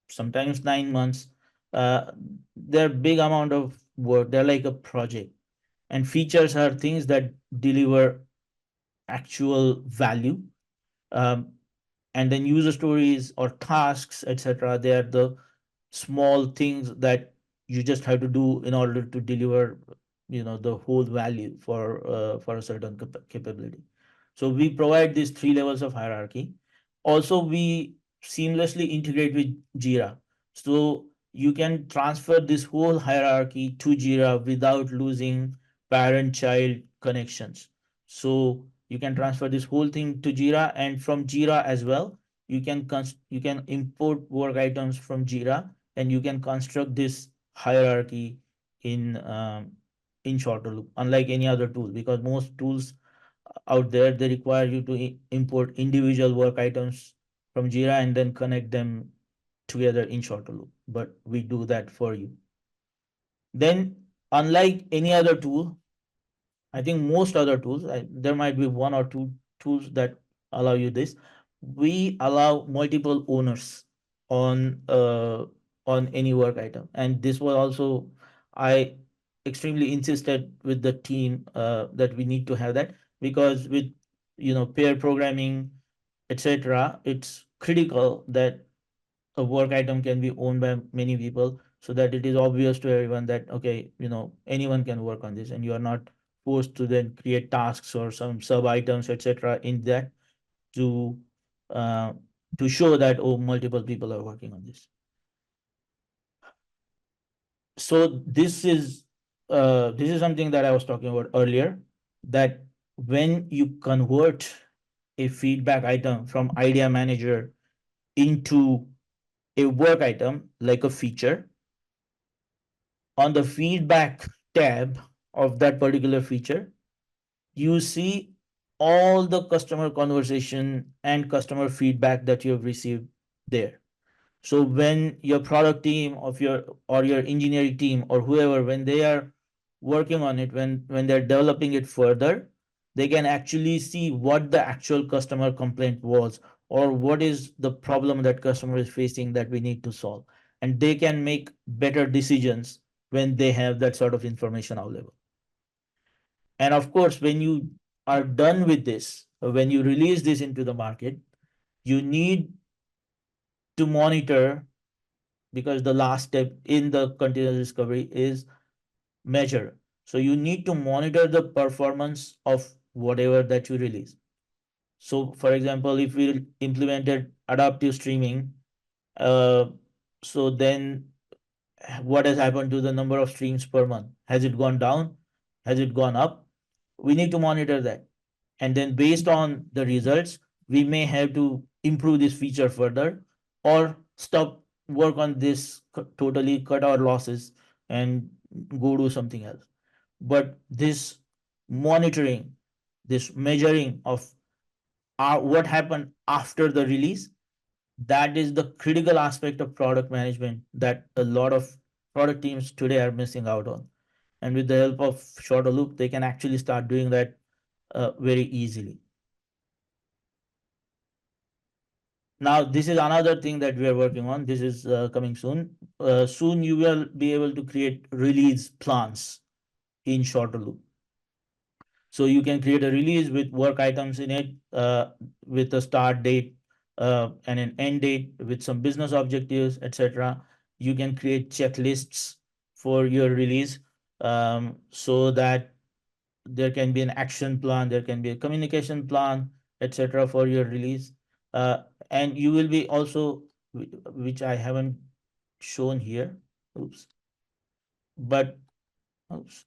Speaker 2: sometimes 9 months. Uh, they're big amount of work. They're like a project. And features are things that deliver actual value. Um, and then user stories or tasks, etc., they are the small things that you just have to do in order to deliver, the whole value for a certain capability. So we provide these three levels of hierarchy. Also, we seamlessly integrate with Jira, so you can transfer this whole hierarchy to Jira without losing parent child connections. So you can transfer this whole thing to Jira, and from Jira as well you can import work items from Jira, and you can construct this hierarchy in shorter loop, unlike any other tool, because most tools out there, they require you to import individual work items from Jira and then connect them together in shorter loop, but we do that for you. Then, unlike any other tool, I think most other tools, there might be one or two tools that allow you this. We allow multiple owners on uh, on any work item, and this was also I extremely insisted with the team that we need to have that, because with pair programming, etc., it's critical that a work item can be owned by many people, so that it is obvious to everyone that okay, anyone can work on this, and you are not forced to then create tasks or some sub items, etc., in that to uh, to show that oh, multiple people are working on this. So this is something that I was talking about earlier, that when you convert a feedback item from idea manager into a work item like a feature, on the feedback tab of that particular feature, you see all the customer conversation and customer feedback that you have received there. So when your product team of your or your engineering team or whoever, when they are working on it, when they're developing it further, they can actually see what the actual customer complaint was, or what is the problem that customer is facing that we need to solve, and they can make better decisions when they have that sort of information available. And of course, when you are done with this, when you release this into the market, you need to monitor, because the last step in the continuous discovery is measure. So you need to monitor the performance of whatever that you release. So, for example, if we implemented adaptive streaming, uh, so then what has happened to the number of streams per month? Has it gone down? Has it gone up? We need to monitor that. And then based on the results, we may have to improve this feature further, or stop work on this, totally cut our losses and go do something else. But this monitoring, this measuring of what happened after the release, that is the critical aspect of product management that a lot of product teams today are missing out on. And with the help of shorter loop, they can actually start doing that very easily. Now, this is another thing that we are working on. This is coming soon. Soon you will be able to create release plans in shorter loop. So you can create a release with work items in it, with a start date and an end date, with some business objectives, etc. You can create checklists for your release, so that there can be an action plan, there can be a communication plan, etc. for your release. And you will be also, which I haven't shown here, oops, but oops,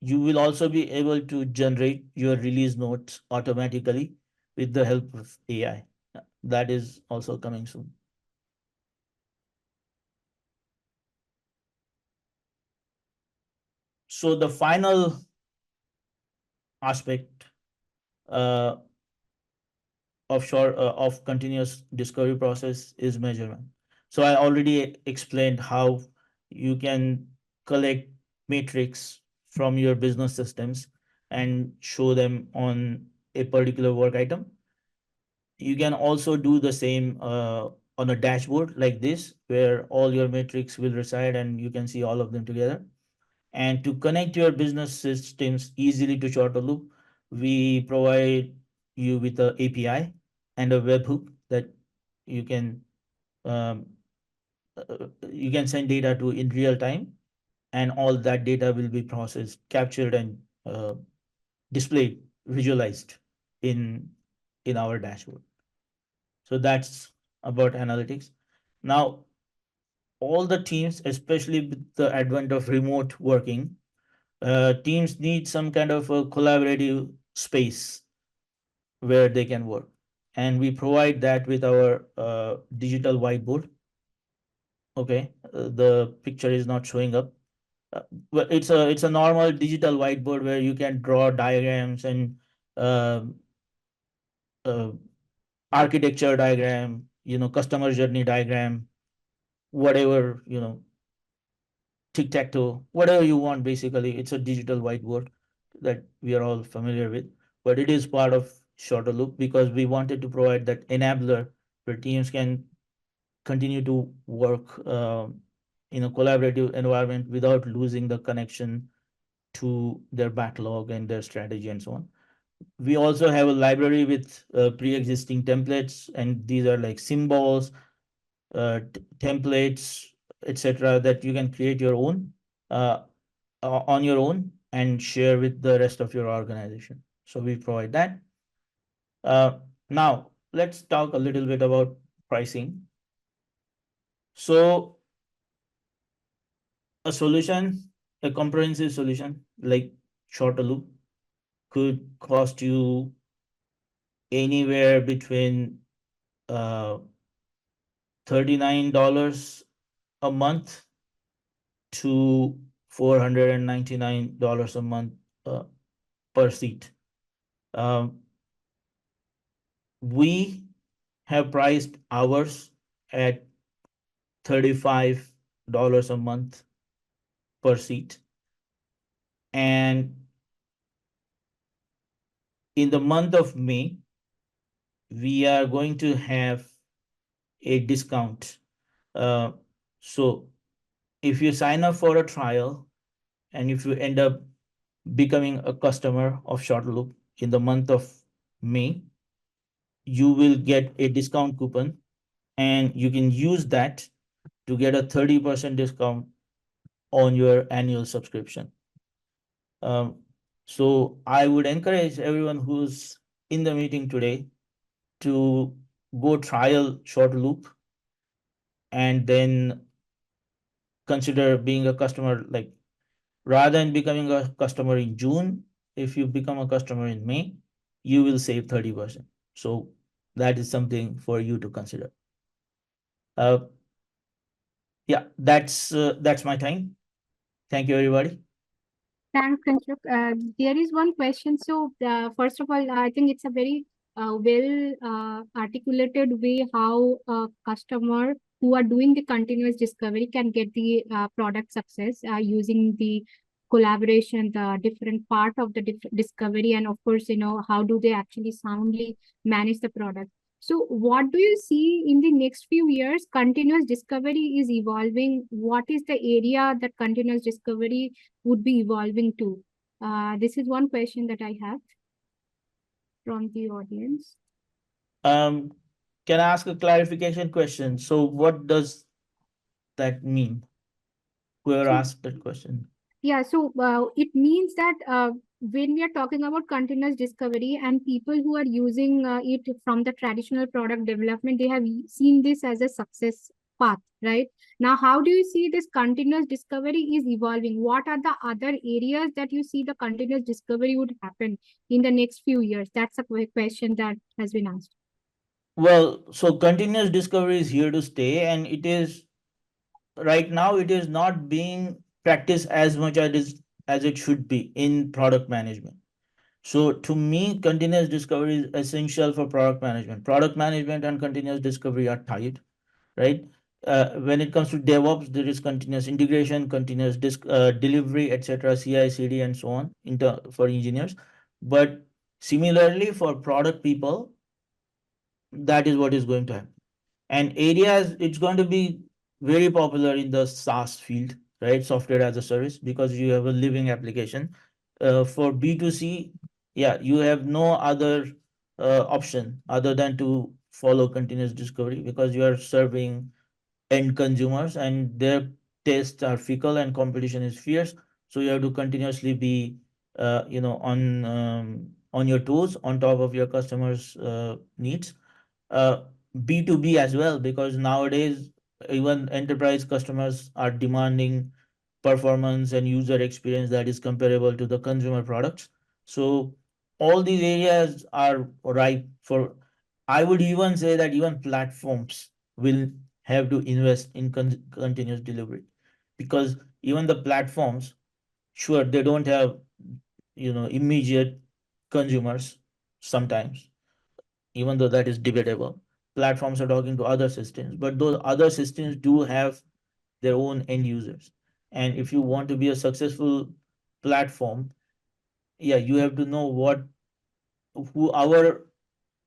Speaker 2: you will also be able to generate your release notes automatically with the help of AI. That is also coming soon. So the final aspect uh, of continuous discovery process is measurement. So I already explained how you can collect metrics from your business systems and show them on a particular work item. You can also do the same on a dashboard like this, where all your metrics will reside and you can see all of them together. And to connect your business systems easily to shorter loop, we provide you with a API and a webhook that you can um, you can send data to in real time, and all that data will be processed, captured, and displayed, visualized in our dashboard. So that's about analytics. Now, all the teams, especially with the advent of remote working, teams need some kind of a collaborative space where they can work. And we provide that with our digital whiteboard. Okay, the picture is not showing up. Uh, but it's a normal digital whiteboard where you can draw diagrams and uh, uh, architecture diagram, customer journey diagram, whatever, tic-tac-toe, whatever you want. Basically, it's a digital whiteboard that we are all familiar with, but it is part of shorter loop because we wanted to provide that enabler where teams can continue to work in a collaborative environment without losing the connection to their backlog and their strategy and so on. We also have a library with pre-existing templates, and these are like symbols, templates, etc., that you can create your own uh, on your own and share with the rest of your organization. So we provide that. Now let's talk a little bit about pricing. So a solution, a comprehensive solution like shorter loop could cost you anywhere between uh, $39 a month to $499 a month uh, per seat. Um, we have priced ours at $35 a month per seat. And in the month of May, we are going to have a discount. Uh, so if you sign up for a trial and if you end up becoming a customer of Shortloop in the month of May, you will get a discount coupon and you can use that to get a 30% discount on your annual subscription. Um, so I would encourage everyone who's in the meeting today to go trial Short Loop and then consider being a customer. Like, rather than becoming a customer in June, if you become a customer in May, you will save 30%. So that is something for you to consider. Uh, yeah, that's my time. Thank you, everybody.
Speaker 1: Thanks, Kinshuk. There is one question. So, first of all, I think it's a very well articulated way how a customer who are doing the continuous discovery can get the product success using the collaboration, the different part of the discovery, and of course, how do they actually soundly manage the product. So what do you see in the next few years? Continuous discovery is evolving. What is the area that continuous discovery would be evolving to? This is one question that I have from the audience.
Speaker 2: Um, can I ask a clarification question? So what does that mean? Whoever
Speaker 1: So
Speaker 2: asked that question.
Speaker 1: yeah, so it means that when we are talking about continuous discovery and people who are using it from the traditional product development, they have seen this as a success path, right? Now, how do you see this continuous discovery is evolving? What are the other areas that you see the continuous discovery would happen in the next few years? That's a question that has been asked.
Speaker 2: Well, so continuous discovery is here to stay, and it is right now it is not being practiced as much as it should be in product management. So to me, continuous discovery is essential for product management. Product management and continuous discovery are tied, right? When it comes to DevOps, there is continuous integration, continuous delivery, etc., CI/CD, and so on for engineers. But similarly, for product people, that is what is going to happen. And areas, it's going to be very popular in the SaaS field, right? Software as a service, because you have a living application. For B2C, yeah, you have no other option other than to follow continuous discovery, because you are serving end consumers and their tastes are fickle and competition is fierce. So you have to continuously be on your toes, on top of your customers needs. uh, B2B as well, because nowadays even enterprise customers are demanding performance and user experience that is comparable to the consumer products. So all these areas are ripe for, I would even say that even platforms will have to invest in continuous delivery, because even the platforms, sure, they don't have immediate consumers sometimes, even though that is debatable. Platforms are talking to other systems, but those other systems do have their own end users. And if you want to be a successful platform, yeah, you have to know who our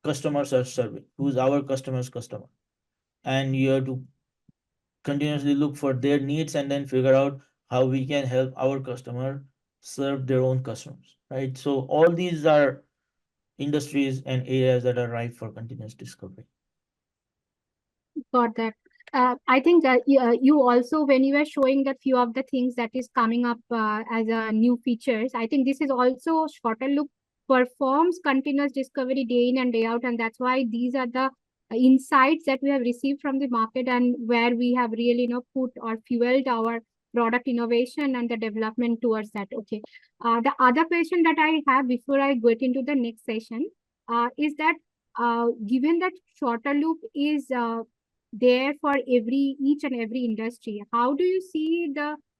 Speaker 2: customers are serving, who's our customer's customer. And you have to continuously look for their needs and then figure out how we can help our customer serve their own customers, right? So all these are industries and areas that are ripe for continuous discovery.
Speaker 1: Got that. I think that you also, when you were showing that few of the things that is coming up as new features, I think this is also shorter loop performs continuous discovery day in and day out, and that's why these are the insights that we have received from the market and where we have really put or fueled our product innovation and the development towards that. Okay. The other question that I have before I get into the next session is that given that shorter loop is there for each and every industry, how do you see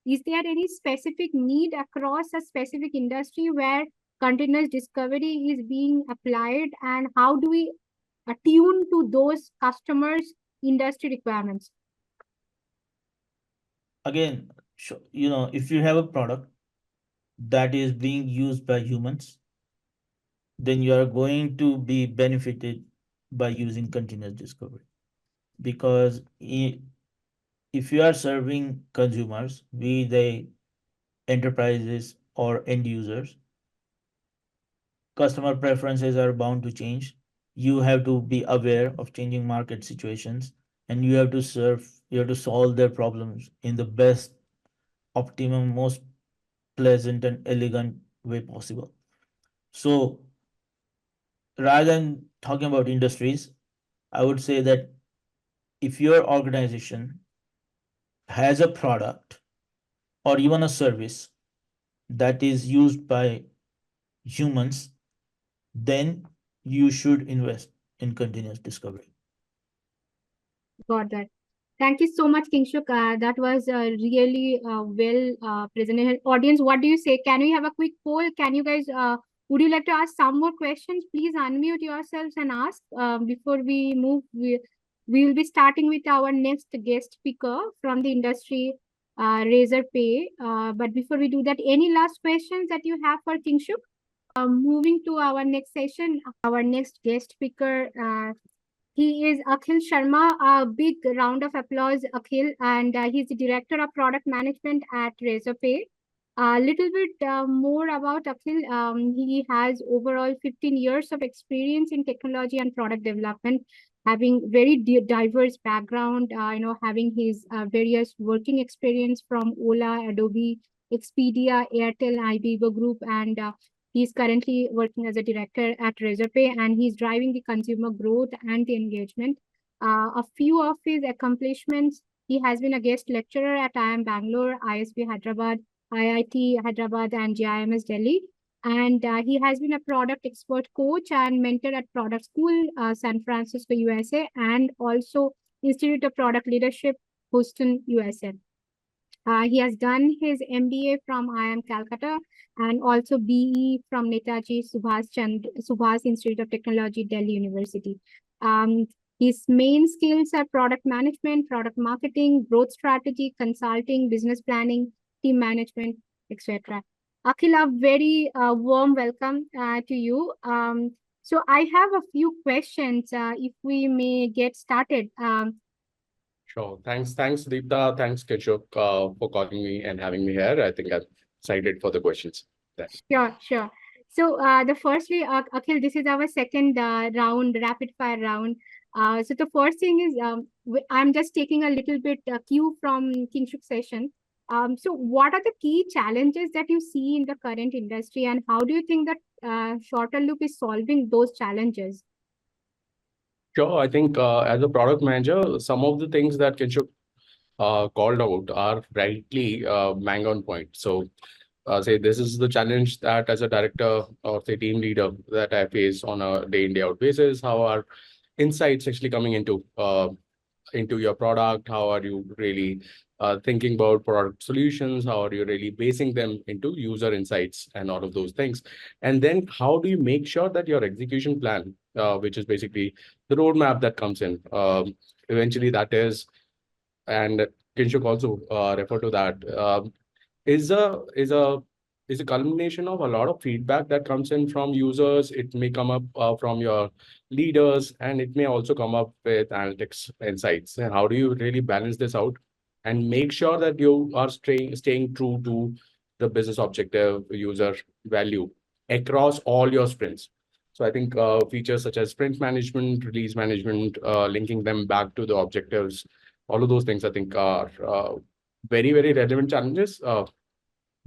Speaker 1: is there any specific need across a specific industry where continuous discovery is being applied, and how do we attune to those customers industry requirements?
Speaker 2: Again, if you have a product that is being used by humans, then you are going to be benefited by using continuous discovery, because if you are serving consumers, be they enterprises or end users, customer preferences are bound to change. You have to be aware of changing market situations, and you have to solve their problems in the best, optimum, most pleasant and elegant way possible. So rather than talking about industries, I would say that if your organization has a product or even a service that is used by humans, then you should invest in continuous discovery.
Speaker 1: Got that. Thank you so much, Kinshuk. That was really well presented. Audience, what do you say? Can we have a quick poll? Can you guys, would you like to ask some more questions? Please unmute yourselves and ask before we move. We will be starting with our next guest speaker from the industry, Razorpay. But before we do that, any last questions that you have for Kinshuk? Moving to our next session, our next guest speaker. He is Akhil Sharma. A big round of applause, Akhil. And he's the Director of Product Management at Razorpay. A little bit more about Akhil. He has overall 15 years of experience in technology and product development, having very diverse background, having his various working experience from Ola, Adobe, Expedia, Airtel, IBEVO Group, and he's currently working as a director at Razorpay, and he's driving the consumer growth and the engagement. A few of his accomplishments: he has been a guest lecturer at IIM Bangalore, ISB Hyderabad, IIT Hyderabad, and GIMS Delhi. And he has been a product expert coach and mentor at Product School, San Francisco, USA, and also Institute of Product Leadership, Houston, USA. He has done his MBA from IIM Calcutta and also BE from Netaji Subhas Institute of Technology, Delhi University. Um, his main skills are product management, product marketing, growth strategy, consulting, business planning, team management, etc. Akhil, a very warm welcome to you. So I have a few questions, if we may get started.
Speaker 3: Sure. Thanks, Deepta. Thanks, Kinshuk, for calling me and having me here. I think I'm excited for the questions. Thanks.
Speaker 1: Sure. So the firstly, Akhil, this is our second round, rapid fire round. So the first thing is, I'm just taking a little bit cue from Kinshuk session. So what are the key challenges that you see in the current industry, and how do you think that Shorter Loop is solving those challenges?
Speaker 3: Sure. I think as a product manager, some of the things that Kinshuk called out are rightly bang on point. So say this is the challenge that as a director or say team leader that I face on a day in, day out basis. How are insights actually coming into your product? How are you really thinking about product solutions? How are you really basing them into user insights and all of those things? And then how do you make sure that your execution plan, which is basically the roadmap that comes in, eventually that is, and Kinshuk also refer to that, is a is a is a culmination of a lot of feedback that comes in from users. It may come up from your leaders, and it may also come up with analytics insights. And how do you really balance this out and make sure that you are staying true to the business objective, user value across all your sprints? So I think features such as sprint management, release management, linking them back to the objectives, all of those things I think are very, very relevant challenges,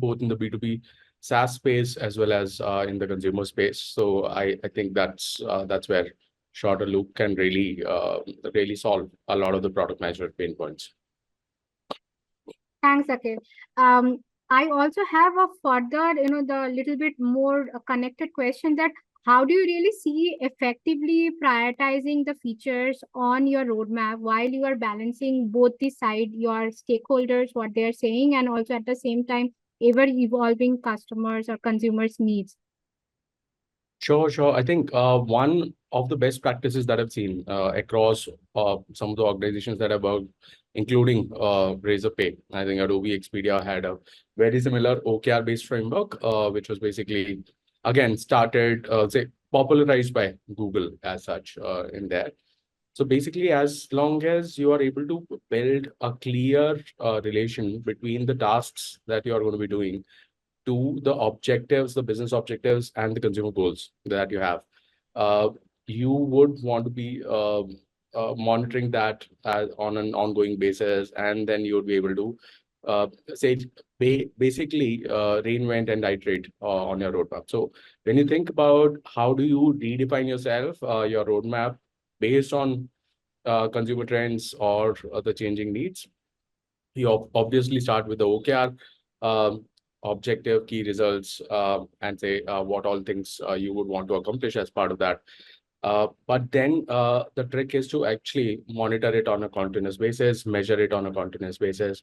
Speaker 3: both in the B2B SaaS space as well as in the consumer space. So I think that's where Shorter Loop can really solve a lot of the product management pain points.
Speaker 1: Thanks, Akhil. I also have a further, the little bit more connected question, that how do you really see effectively prioritizing the features on your roadmap while you are balancing both the side, your stakeholders, what they're saying, and also at the same time, ever evolving customers or consumers' needs?
Speaker 3: Sure. I think one of the best practices that I've seen across some of the organizations that I've worked, including Razorpay. I think Adobe Expedia had a very similar OKR-based framework, which was basically, again, started, say, popularized by Google as such in there. So basically, as long as you are able to build a clear relation between the tasks that you are going to be doing to the objectives, the business objectives, and the consumer goals that you have. You would want to be monitoring that on an ongoing basis, and then you would be able to say basically reinvent and iterate on your roadmap. So when you think about how do you redefine yourself, your roadmap based on consumer trends or the changing needs, you obviously start with the OKR, objective, key results, and say what all things you would want to accomplish as part of that. But then the trick is to actually monitor it on a continuous basis, measure it on a continuous basis,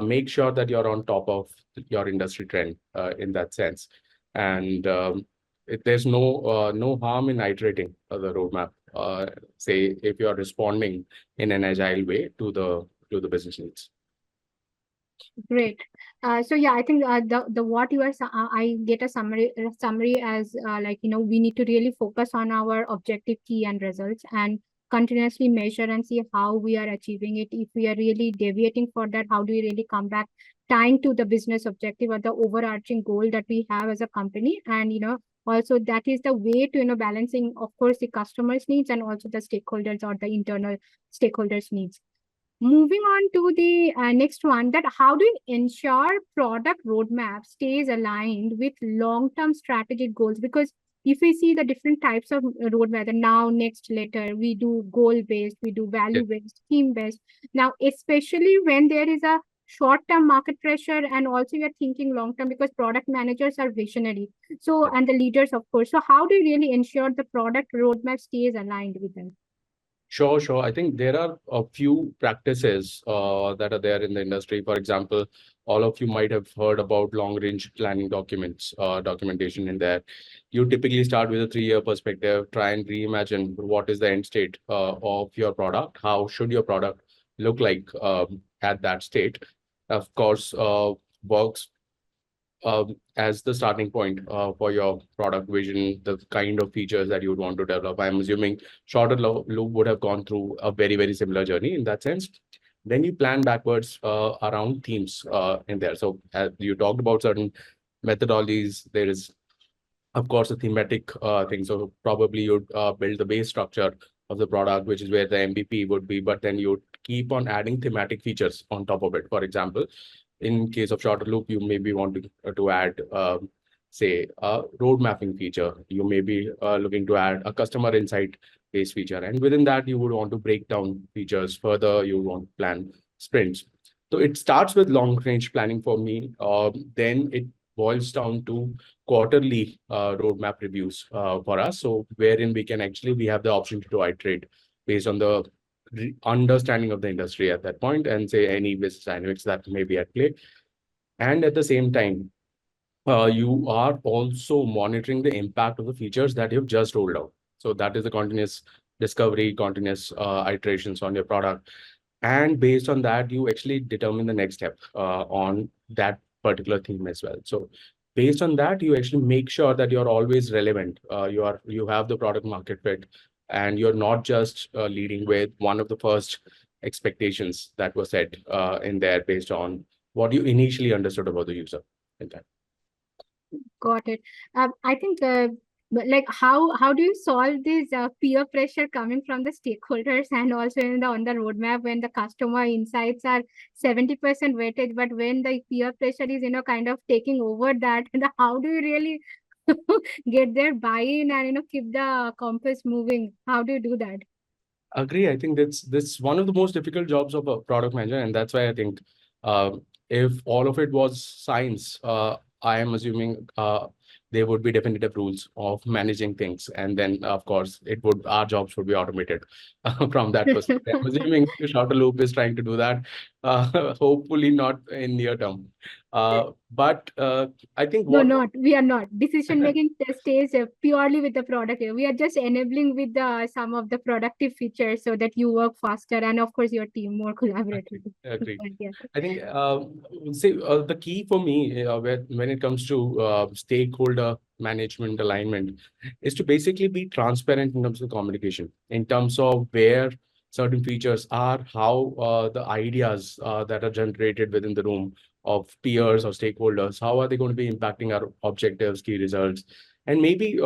Speaker 3: make sure that you're on top of your industry trend in that sense. And there's no harm in iterating the roadmap. Say if you're responding in an agile way to the business needs.
Speaker 1: Great. So yeah, I think the what you are I get a summary as like we need to really focus on our objective, key, and results, and continuously measure and see how we are achieving it. If we are really deviating for that, how do we really come back, tying to the business objective or the overarching goal that we have as a company. And also that is the way to balancing, of course, the customers needs and also the stakeholders or the internal stakeholders needs. Moving on to the next one, that how do you ensure product roadmap stays aligned with long-term strategic goals? Because if we see the different types of roadmap, the now, next, later, we do goal-based, we do
Speaker 3: Yeah.
Speaker 1: value-based, theme-based. Now, especially when there is a short-term market pressure and also you're thinking long-term, because product managers are visionary. So, and the leaders, of course. So how do you really ensure the product roadmap stays aligned with them?
Speaker 3: Sure, sure. I think there are a few practices that are there in the industry. For example, all of you might have heard about long-range planning documents, documentation in there. You typically start with a 3-year perspective, try and reimagine what is the end state of your product, how should your product look like at that state. Of course, works as the starting point for your product vision, the kind of features that you would want to develop. I'm assuming Shorter Loop would have gone through a very, very similar journey in that sense. Then you plan backwards around themes in there. So as you talked about certain methodologies, there is, of course, a thematic thing. So probably you'd build the base structure of the product, which is where the MVP would be, but then you'd keep on adding thematic features on top of it. For example, in case of Shorter Loop, you may be wanting to add, say, a road mapping feature. You may be looking to add a customer insight based feature. And within that, you would want to break down features further. You want to plan sprints. So it starts with long range planning for me. Then it boils down to quarterly roadmap reviews for us. So wherein we have the option to iterate based on the understanding of the industry at that point and say any business dynamics that may be at play. And at the same time, you are also monitoring the impact of the features that you've just rolled out. So that is the continuous discovery, continuous iterations on your product. And based on that, you actually determine the next step on that particular theme as well. So based on that, you actually make sure that you're always relevant. You have the product market fit, and you're not just leading with one of the first expectations that were set in there based on what you initially understood about the user. In that.
Speaker 1: Got it. I think, but like how do you solve this peer pressure coming from the stakeholders and also on the roadmap when the customer insights are 70% weightage, but when the peer pressure is kind of taking over that, and how do you really get their buy-in and keep the compass moving? How do you do that?
Speaker 3: Agree. I think that's one of the most difficult jobs of a product manager, and that's why I think if all of it was science, I am assuming there would be definitive rules of managing things, and then of course our jobs would be automated from that perspective. I'm assuming Shorter Loop is trying to do that. Hopefully not in near term. But I think
Speaker 1: No, not we are not. Decision making stays purely with the product. We are just enabling with the some of the productive features so that you work faster and of course your team more collaborative.
Speaker 3: Agree.
Speaker 1: Yeah.
Speaker 3: I think the key for me when it comes to stakeholder management alignment is to basically be transparent in terms of communication, in terms of where certain features are, how the ideas that are generated within the room of peers or stakeholders, how are they going to be impacting our objectives, key results, and maybe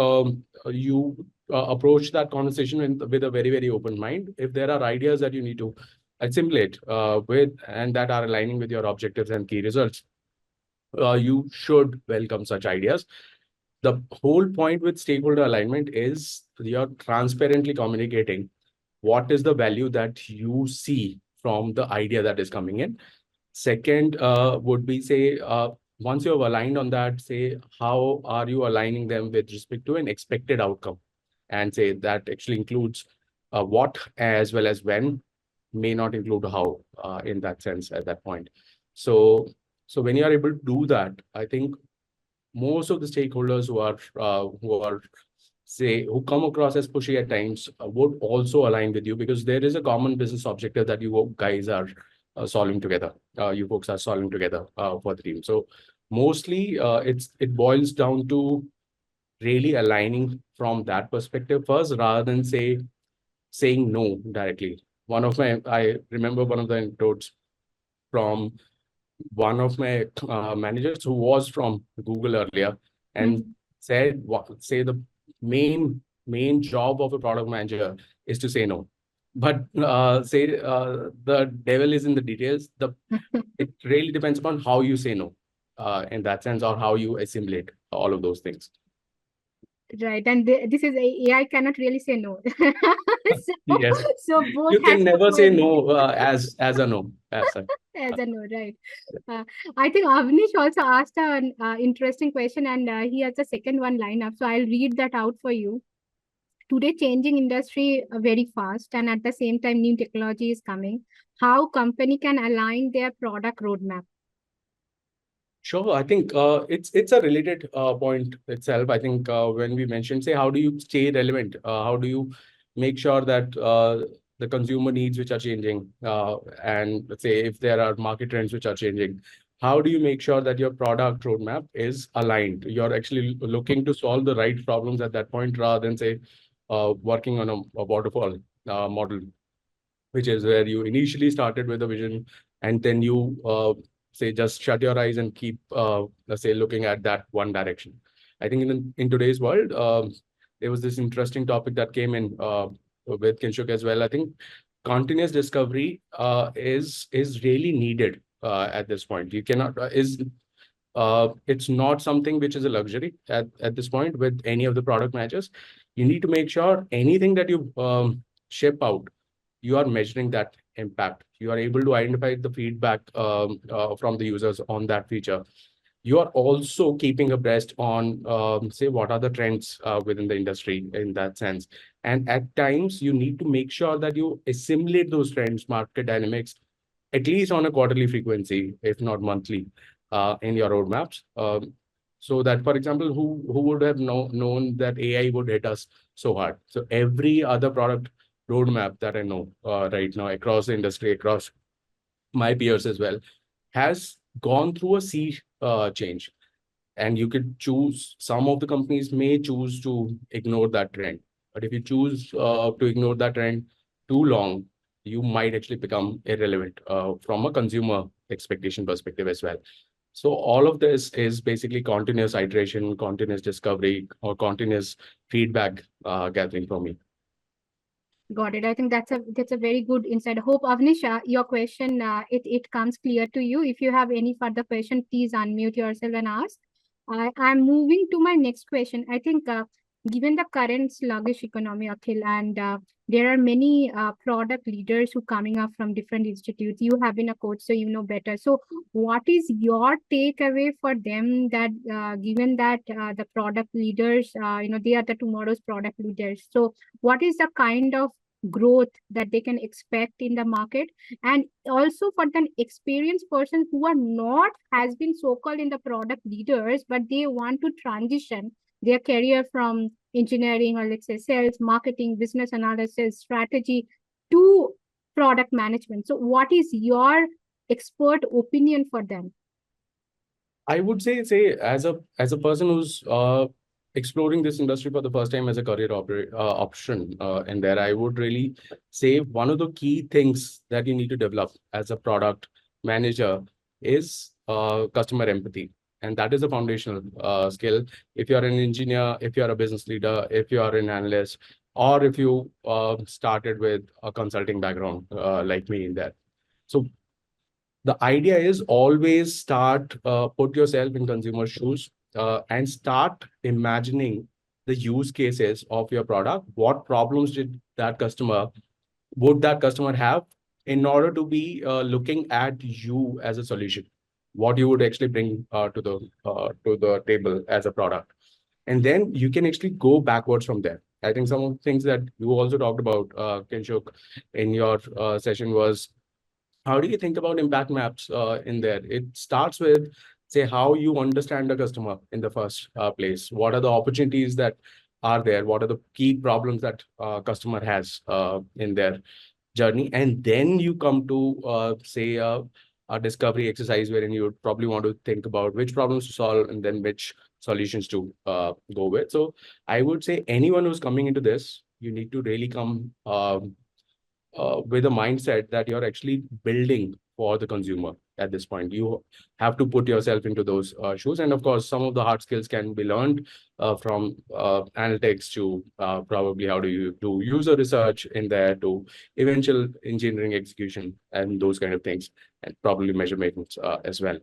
Speaker 3: you approach that conversation with a very, very open mind. If there are ideas that you need to assimilate with and that are aligning with your objectives and key results, you should welcome such ideas. The whole point with stakeholder alignment is you're transparently communicating what is the value that you see from the idea that is coming in. Second would be, say, once you have aligned on that, say, how are you aligning them with respect to an expected outcome? And say that actually includes what as well as when, may not include how in that sense at that point. So when you are able to do that, I think most of the stakeholders who come across as pushy at times would also align with you, because there is a common business objective that you guys are solving together. You folks are solving together for the team. So mostly it boils down to really aligning from that perspective first, rather than say saying no directly. I remember one of the anecdotes from one of my managers who was from Google earlier, and
Speaker 1: Mhm.
Speaker 3: said, say the main job of a product manager is to say no. But say the devil is in the details. It really depends upon how you say no, in that sense, or how you assimilate all of those things.
Speaker 1: Right, and this is AI cannot really say no. so,
Speaker 3: Yes,
Speaker 1: so both
Speaker 3: you
Speaker 1: has
Speaker 3: can
Speaker 1: to
Speaker 3: never say
Speaker 1: coexist.
Speaker 3: no as a no as such.
Speaker 1: As a no, right? I think Avnish also asked an interesting question, and he has a second one lined up. So I'll read that out for you. Today, changing industry very fast, and at the same time, new technology is coming. How company can align their product roadmap?
Speaker 3: Sure, I think it's a related point itself. I think when we mentioned, say, how do you stay relevant? How do you make sure that the consumer needs which are changing, and let's say if there are market trends which are changing, how do you make sure that your product roadmap is aligned? You're actually looking to solve the right problems at that point, rather than say working on a waterfall model, which is where you initially started with a vision, and then you say just shut your eyes and keep let's say looking at that one direction. I think in today's world, there was this interesting topic that came in with Kinshuk as well. I think continuous discovery is really needed at this point. You cannot is It's not something which is a luxury at this point with any of the product managers. You need to make sure anything that you ship out, you are measuring that impact. You are able to identify the feedback from the users on that feature. You are also keeping abreast on, say, what are the trends within the industry in that sense. And at times, you need to make sure that you assimilate those trends, market dynamics, at least on a quarterly frequency, if not monthly, in your roadmaps. So that, for example, who would have known that AI would hit us so hard? So every other product roadmap that I know right now across the industry, across my peers as well, has gone through a sea change. And you could choose, some of the companies may choose to ignore that trend. But if you choose to ignore that trend too long, you might actually become irrelevant from a consumer expectation perspective as well. So all of this is basically continuous iteration, continuous discovery, or continuous feedback gathering for me.
Speaker 1: Got it. I think that's a very good insight. Hope Avnisha, your question it comes clear to you. If you have any further question, please unmute yourself and ask. I'm moving to my next question. I think given the current sluggish economy, Akhil, and there are many product leaders who coming up from different institutes. You have been a coach, so you know better. So, what is your takeaway for them that given that the product leaders, they are the tomorrow's product leaders. So, what is the kind of growth that they can expect in the market, and also for the experienced person who are not has been so called in the product leaders, but they want to transition their career from engineering, or let's say sales, marketing, business analysis, strategy, to product management. So what is your expert opinion for them?
Speaker 3: I would say as a person who's exploring this industry for the first time as a career option, and there I would really say one of the key things that you need to develop as a product manager is customer empathy, and that is a foundational skill. If you're an engineer, if you're a business leader, if you are an analyst, or if you started with a consulting background like me in that. So the idea is always put yourself in consumer shoes and start imagining the use cases of your product. What problems would that customer have in order to be looking at you as a solution? What you would actually bring to the table as a product, and then you can actually go backwards from there. I think some of the things that you also talked about, Kinshuk, in your session was, how do you think about impact maps in there? It starts with, say, how you understand the customer in the first place. What are the opportunities that are there? What are the key problems that customer has in their journey? And then you come to, say, a discovery exercise wherein you would probably want to think about which problems to solve and then which solutions to go with. So I would say anyone who's coming into this you need to really come with a mindset that you're actually building for the consumer at this point. You have to put yourself into those shoes. And of course, some of the hard skills can be learned from analytics to probably how do you do user research in there to eventual engineering execution and those kind of things, and probably measurements as well.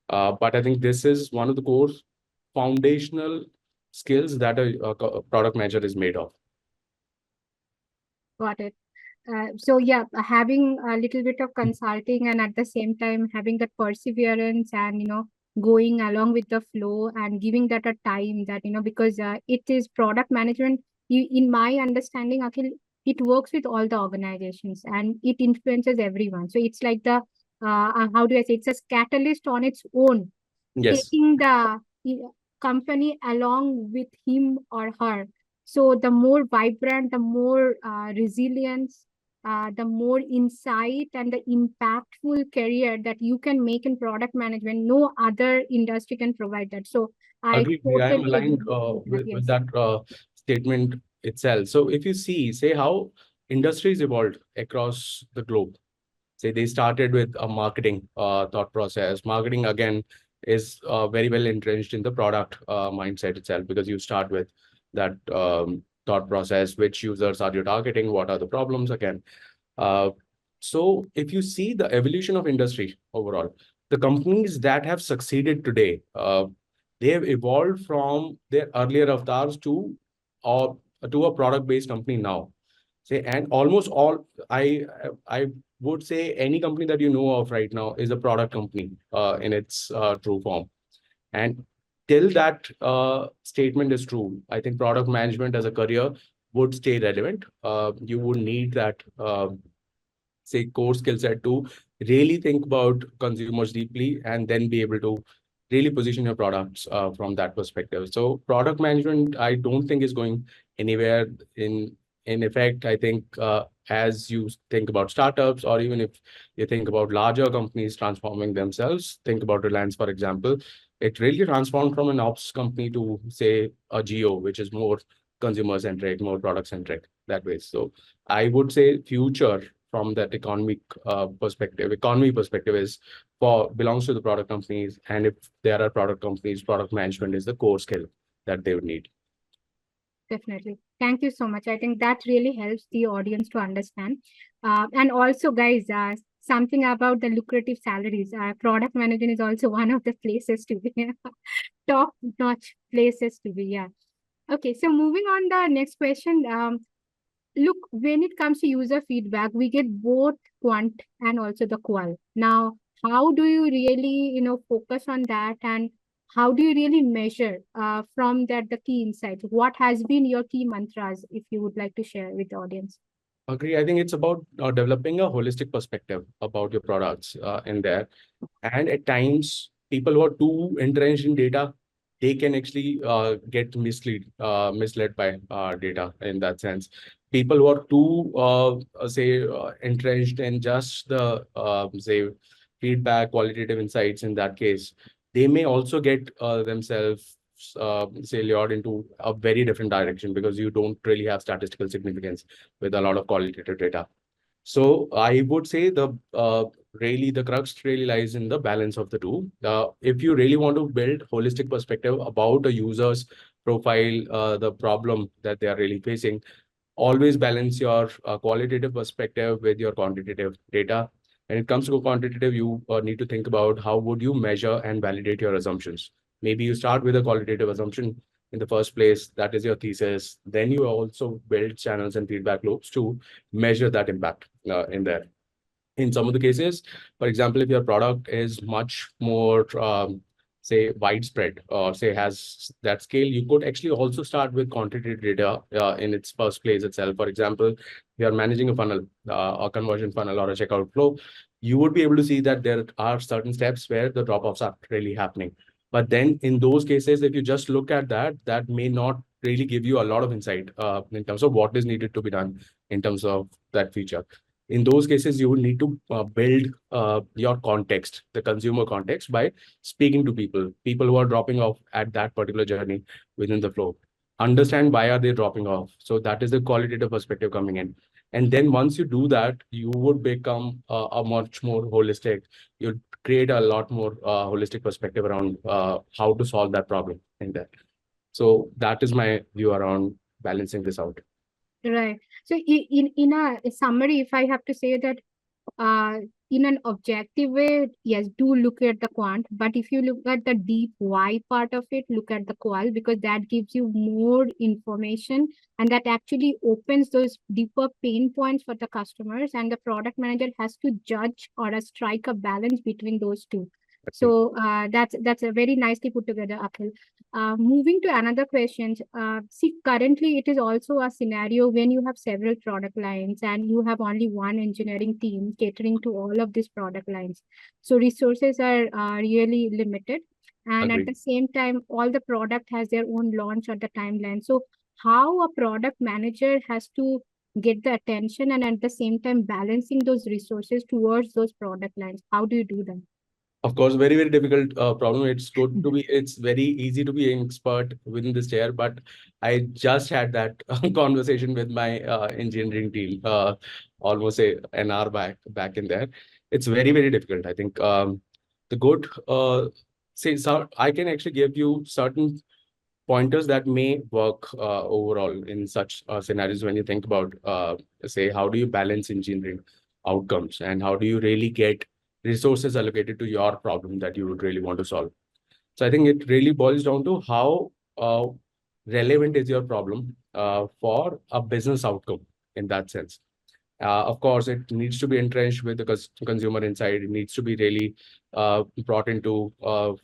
Speaker 3: But I think this is one of the core foundational skills that a product manager is made of.
Speaker 1: Got it. So yeah, having a little bit of consulting and at the same time having that perseverance and going along with the flow and giving that a time that because it is product management. In my understanding, Akhil, it works with all the organizations and it influences everyone. So it's like the how do I say? It's a catalyst on its own,
Speaker 3: Yes.
Speaker 1: taking the company along with him or her. So the more vibrant, the more resilience, the more insight and the impactful career that you can make in product management. No other industry can provide that. So I
Speaker 3: Agreed. I am
Speaker 1: totally agree
Speaker 3: aligned
Speaker 1: with that.
Speaker 3: with
Speaker 1: Yes,
Speaker 3: that statement itself. So if you see, say how industries evolved across the globe. Say they started with a marketing thought process. Marketing again is very well entrenched in the product mindset itself, because you start with that thought process: which users are you targeting, what are the problems again. uh, so if you see the evolution of industry overall, the companies that have succeeded today, they have evolved from their earlier avatars uh, to a product based company now. Say, and almost all, I would say any company that you know of right now is a product company in its true form. And till that statement is true, I think product management as a career would stay relevant. You would need that say core skill set to really think about consumers deeply and then be able to really position your products from that perspective. So product management, I don't think is going anywhere. In effect, I think as you think about startups, or even if you think about larger companies transforming themselves, think about Reliance, for example. It really transformed from an ops company to say a geo, which is more consumer centric, more product centric that way. So I would say future from that economy perspective is for belongs to the product companies. And if there are product companies, product management is the core skill that they would need.
Speaker 1: definitely. Thank you so much. I think that really helps the audience to understand. And also, guys, something about the lucrative salaries. Product management is also one of the places to be top-notch places to be. Yeah. Okay. So moving on the next question. Look, when it comes to user feedback, we get both quant and also the qual. Now, how do you really, focus on that, and how do you really measure from that the key insights? What has been your key mantras, if you would like to share with the audience?
Speaker 3: Agree. I think it's about developing a holistic perspective about your products in there. And at times, people who are too entrenched in data, they can actually get misled by data in that sense. People who are too, say, entrenched in just the, say, feedback, qualitative insights in that case, they may also get themselves, say, lured into a very different direction, because you don't really have statistical significance with a lot of qualitative data. So I would say the crux really lies in the balance of the two. If you really want to build holistic perspective about a user's profile, the problem that they are really facing, always balance your qualitative perspective with your quantitative data. When it comes to quantitative, you need to think about how would you measure and validate your assumptions. Maybe you start with a qualitative assumption in the first place, that is your thesis. Then you also build channels and feedback loops to measure that impact in there. In some of the cases, for example, if your product is much more say widespread, or say has that scale, you could actually also start with quantitative data in its first place itself. For example, you are managing a funnel, a conversion funnel or a checkout flow, you would be able to see that there are certain steps where the drop-offs are really happening. But then in those cases, if you just look at that, that may not really give you a lot of insight in terms of what is needed to be done in terms of that feature. In those cases, you will need to build your context, the consumer context, by speaking to people who are dropping off at that particular journey within the flow. understand why are they dropping off. So that is the qualitative perspective coming in. And then once you do that, you would become a much more holistic. You create a lot more holistic perspective around how to solve that problem in there. So that is my view around balancing this out.
Speaker 1: Right. So in a summary, if I have to say that uh, in an objective way, yes, do look at the quant. But if you look at the deep why part of it, look at the qual, because that gives you more information and that actually opens those deeper pain points for the customers. And the product manager has to judge or strike a balance between those two. So that's a very nicely put together, Akhil. Moving to another question. See, currently it is also a scenario when you have several product lines and you have only one engineering team catering to all of these product lines. So resources are really limited. And at
Speaker 3: Agree.
Speaker 1: the same time, all the product has their own launch or the timeline. So how a product manager has to get the attention and at the same time balancing those resources towards those product lines. How do you do that?
Speaker 3: Of course, very, very difficult problem. It's good to be, it's very easy to be an expert within this chair, but I just had that conversation with my engineering team almost an hour back in there. It's very, very difficult. I think the good, say, so I can actually give you certain pointers that may work overall in such scenarios when you think about, say, how do you balance engineering outcomes and how do you really get resources allocated to your problem that you would really want to solve. So I think it really boils down to how relevant is your problem for a business outcome in that sense. Of course, it needs to be entrenched with the consumer insight. It needs to be really brought into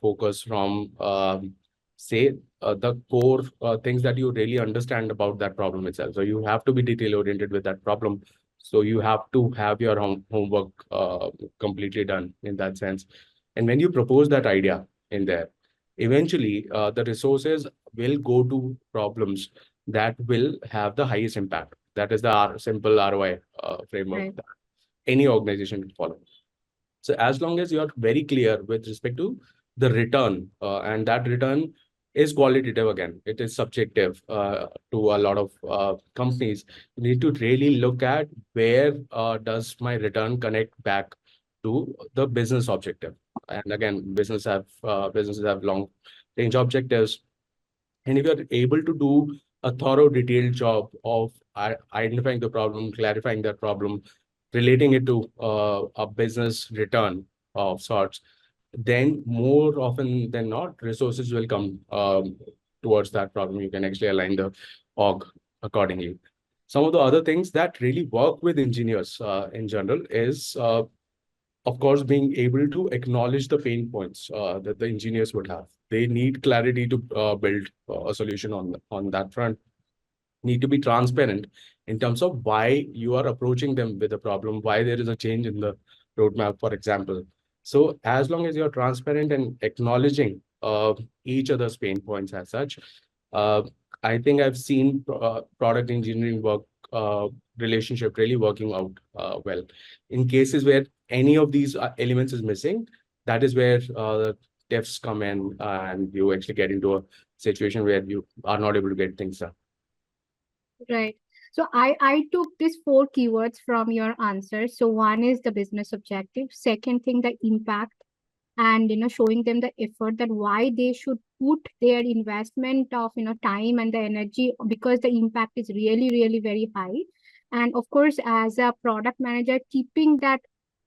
Speaker 3: focus from, say, the core things that you really understand about that problem itself. So you have to be detail oriented with that problem. So you have to have your homework completely done in that sense. And when you propose that idea in there, eventually the resources will go to problems that will have the highest impact. That is the simple ROI framework
Speaker 1: Right.
Speaker 3: that any organization can follow. So as long as you're very clear with respect to the return, and that return is qualitative again, it is subjective to a lot of companies. You need to really look at where does my return connect back to the business objective. And again, businesses have long range objectives, and if you're able to do a thorough, detailed job of identifying the problem, clarifying that problem, relating it to a business return of sorts, then more often than not, resources will come towards that problem. You can actually align the org accordingly. Some of the other things that really work with engineers in general is of course, being able to acknowledge the pain points that the engineers would have. They need clarity to build a solution on that front. Need to be transparent in terms of why you are approaching them with a problem, why there is a change in the roadmap, for example. So as long as you're transparent and acknowledging each other's pain points as such, uh, I think I've seen product engineering work relationship really working out well. In cases where any of these elements is missing, that is where the devs come in and you actually get into a situation where you are not able to get things done.
Speaker 1: Right. So I took these four keywords from your answer. So one is the business objective. Second thing, the impact, and showing them the effort that why they should put their investment of time and the energy, because the impact is really really very high. And of course, as a product manager, keeping that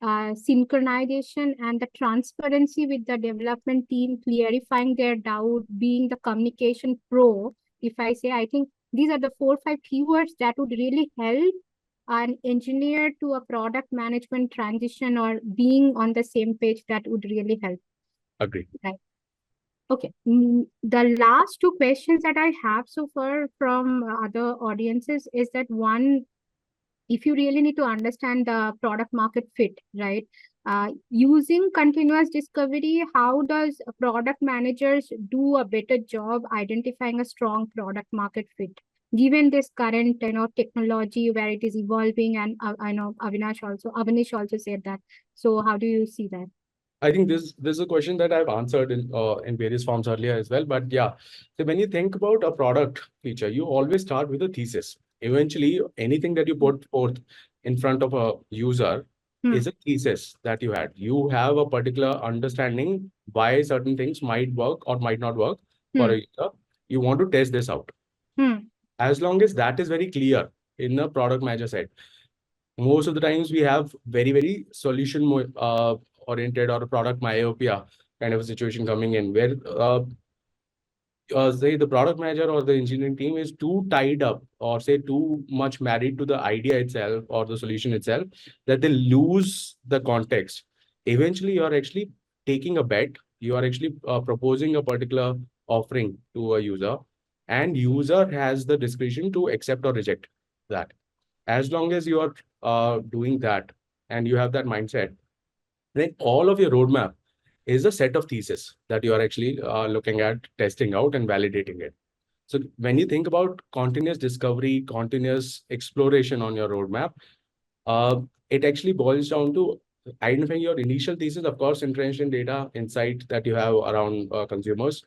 Speaker 1: synchronization and the transparency with the development team, clarifying their doubt, being the communication pro. If I say, I think these are the 4 or 5 keywords that would really help an engineer to a product management transition or being on the same page. That would really help.
Speaker 3: Agree.
Speaker 1: Right. Okay. The last two questions that I have so far from other audiences is that one, if you really need to understand the product market fit, right? Using continuous discovery, how does product managers do a better job identifying a strong product market fit? Given this current, technology where it is evolving, and I know Avinish also said that. So how do you see that?
Speaker 3: I think this is a question that I've answered in various forms earlier as well. But yeah, so when you think about a product feature, you always start with a thesis. Eventually, anything that you put forth in front of a user is a thesis that you had. You have a particular understanding why certain things might work or might not work for a user. You want to test this out. As long as that is very clear in a product manager side, most of the times we have very solution oriented or a product myopia kind of a situation coming in where say the product manager or the engineering team is too tied up or say too much married to the idea itself or the solution itself that they lose the context. Eventually you're actually taking a bet, you are actually proposing a particular offering to a user, and user has the discretion to accept or reject that. As long as you are doing that and you have that mindset, then all of your roadmap is a set of thesis that you are actually looking at, testing out, and validating it. So when you think about continuous discovery, continuous exploration on your roadmap, it actually boils down to identifying your initial thesis, of course, intervention data, insight that you have around consumers,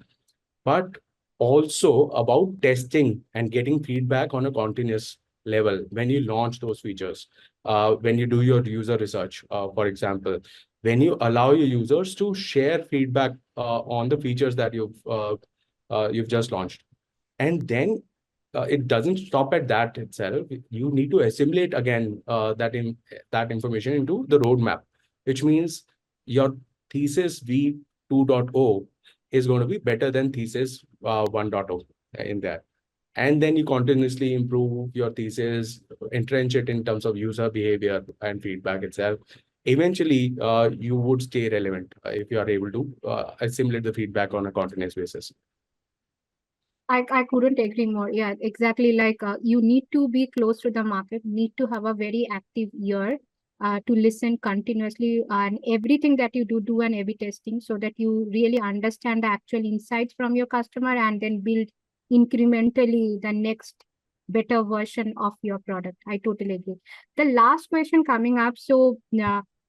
Speaker 3: but also about testing and getting feedback on a continuous level when you launch those features, when you do your user research, for example, when you allow your users to share feedback on the features that you've just launched. And then it doesn't stop at that itself. You need to assimilate again that information into the roadmap, which means your thesis v 2.0 is going to be better than thesis 1.0 in there. And then you continuously improve your thesis, entrench it in terms of user behavior and feedback itself. Eventually, you would stay relevant if you are able to assimilate the feedback on a continuous basis.
Speaker 1: I couldn't agree more. Yeah, exactly. Like you need to be close to the market, need to have a very active ear to listen continuously and everything that you do an A/B testing so that you really understand the actual insights from your customer and then build incrementally the next better version of your product. I totally agree. The last question coming up. So,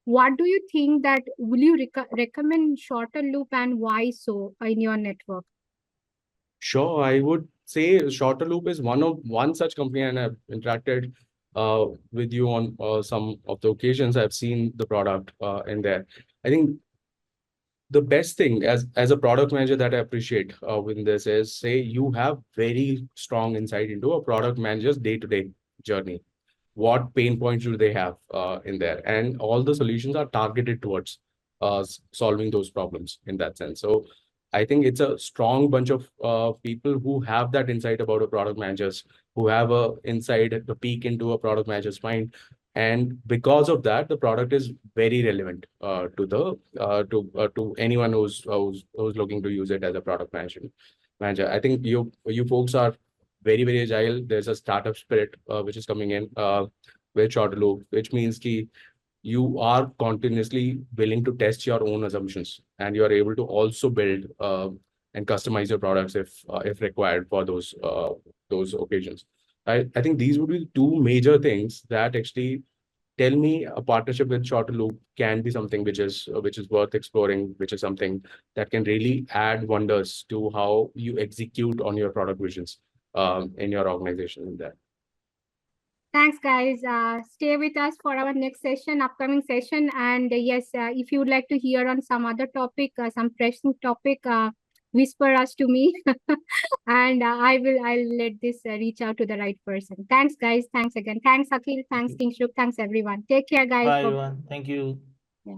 Speaker 1: what do you think that will you recommend shorter loop and why so in your network?
Speaker 3: Sure, I would say Shorter Loop is one such company, and I've interacted with you on some of the occasions I've seen the product in there. I think the best thing as a product manager that I appreciate within this is, say you have very strong insight into a product manager's day-to-day journey. What pain points do they have in there? And all the solutions are targeted towards solving those problems in that sense. So I think it's a strong bunch of people who have that insight about a product managers, who have a insight, a peek into a product manager's mind. And because of that, the product is very relevant to anyone who's looking to use it as a product manager. I think you folks are very agile. There's a startup spirit which is coming in with Shorter Loop, which means ki you are continuously willing to test your own assumptions, and you are able to also build and customize your products if required for those occasions. I think these would be two major things that actually tell me a partnership with Shorter Loop can be something which is worth exploring, which is something that can really add wonders to how you execute on your product visions in your organization in that.
Speaker 1: Thanks, guys. Stay with us for our next session, upcoming session. And yes, if you would like to hear on some other topic, some pressing topic, whisper us to me, and I'll let this reach out to the right person. Thanks, guys. Thanks again. Thanks, Akhil. Thanks, Kinshuk. Thanks, everyone. Take care, guys.
Speaker 2: Bye,
Speaker 1: Bye.
Speaker 2: everyone. Thank you.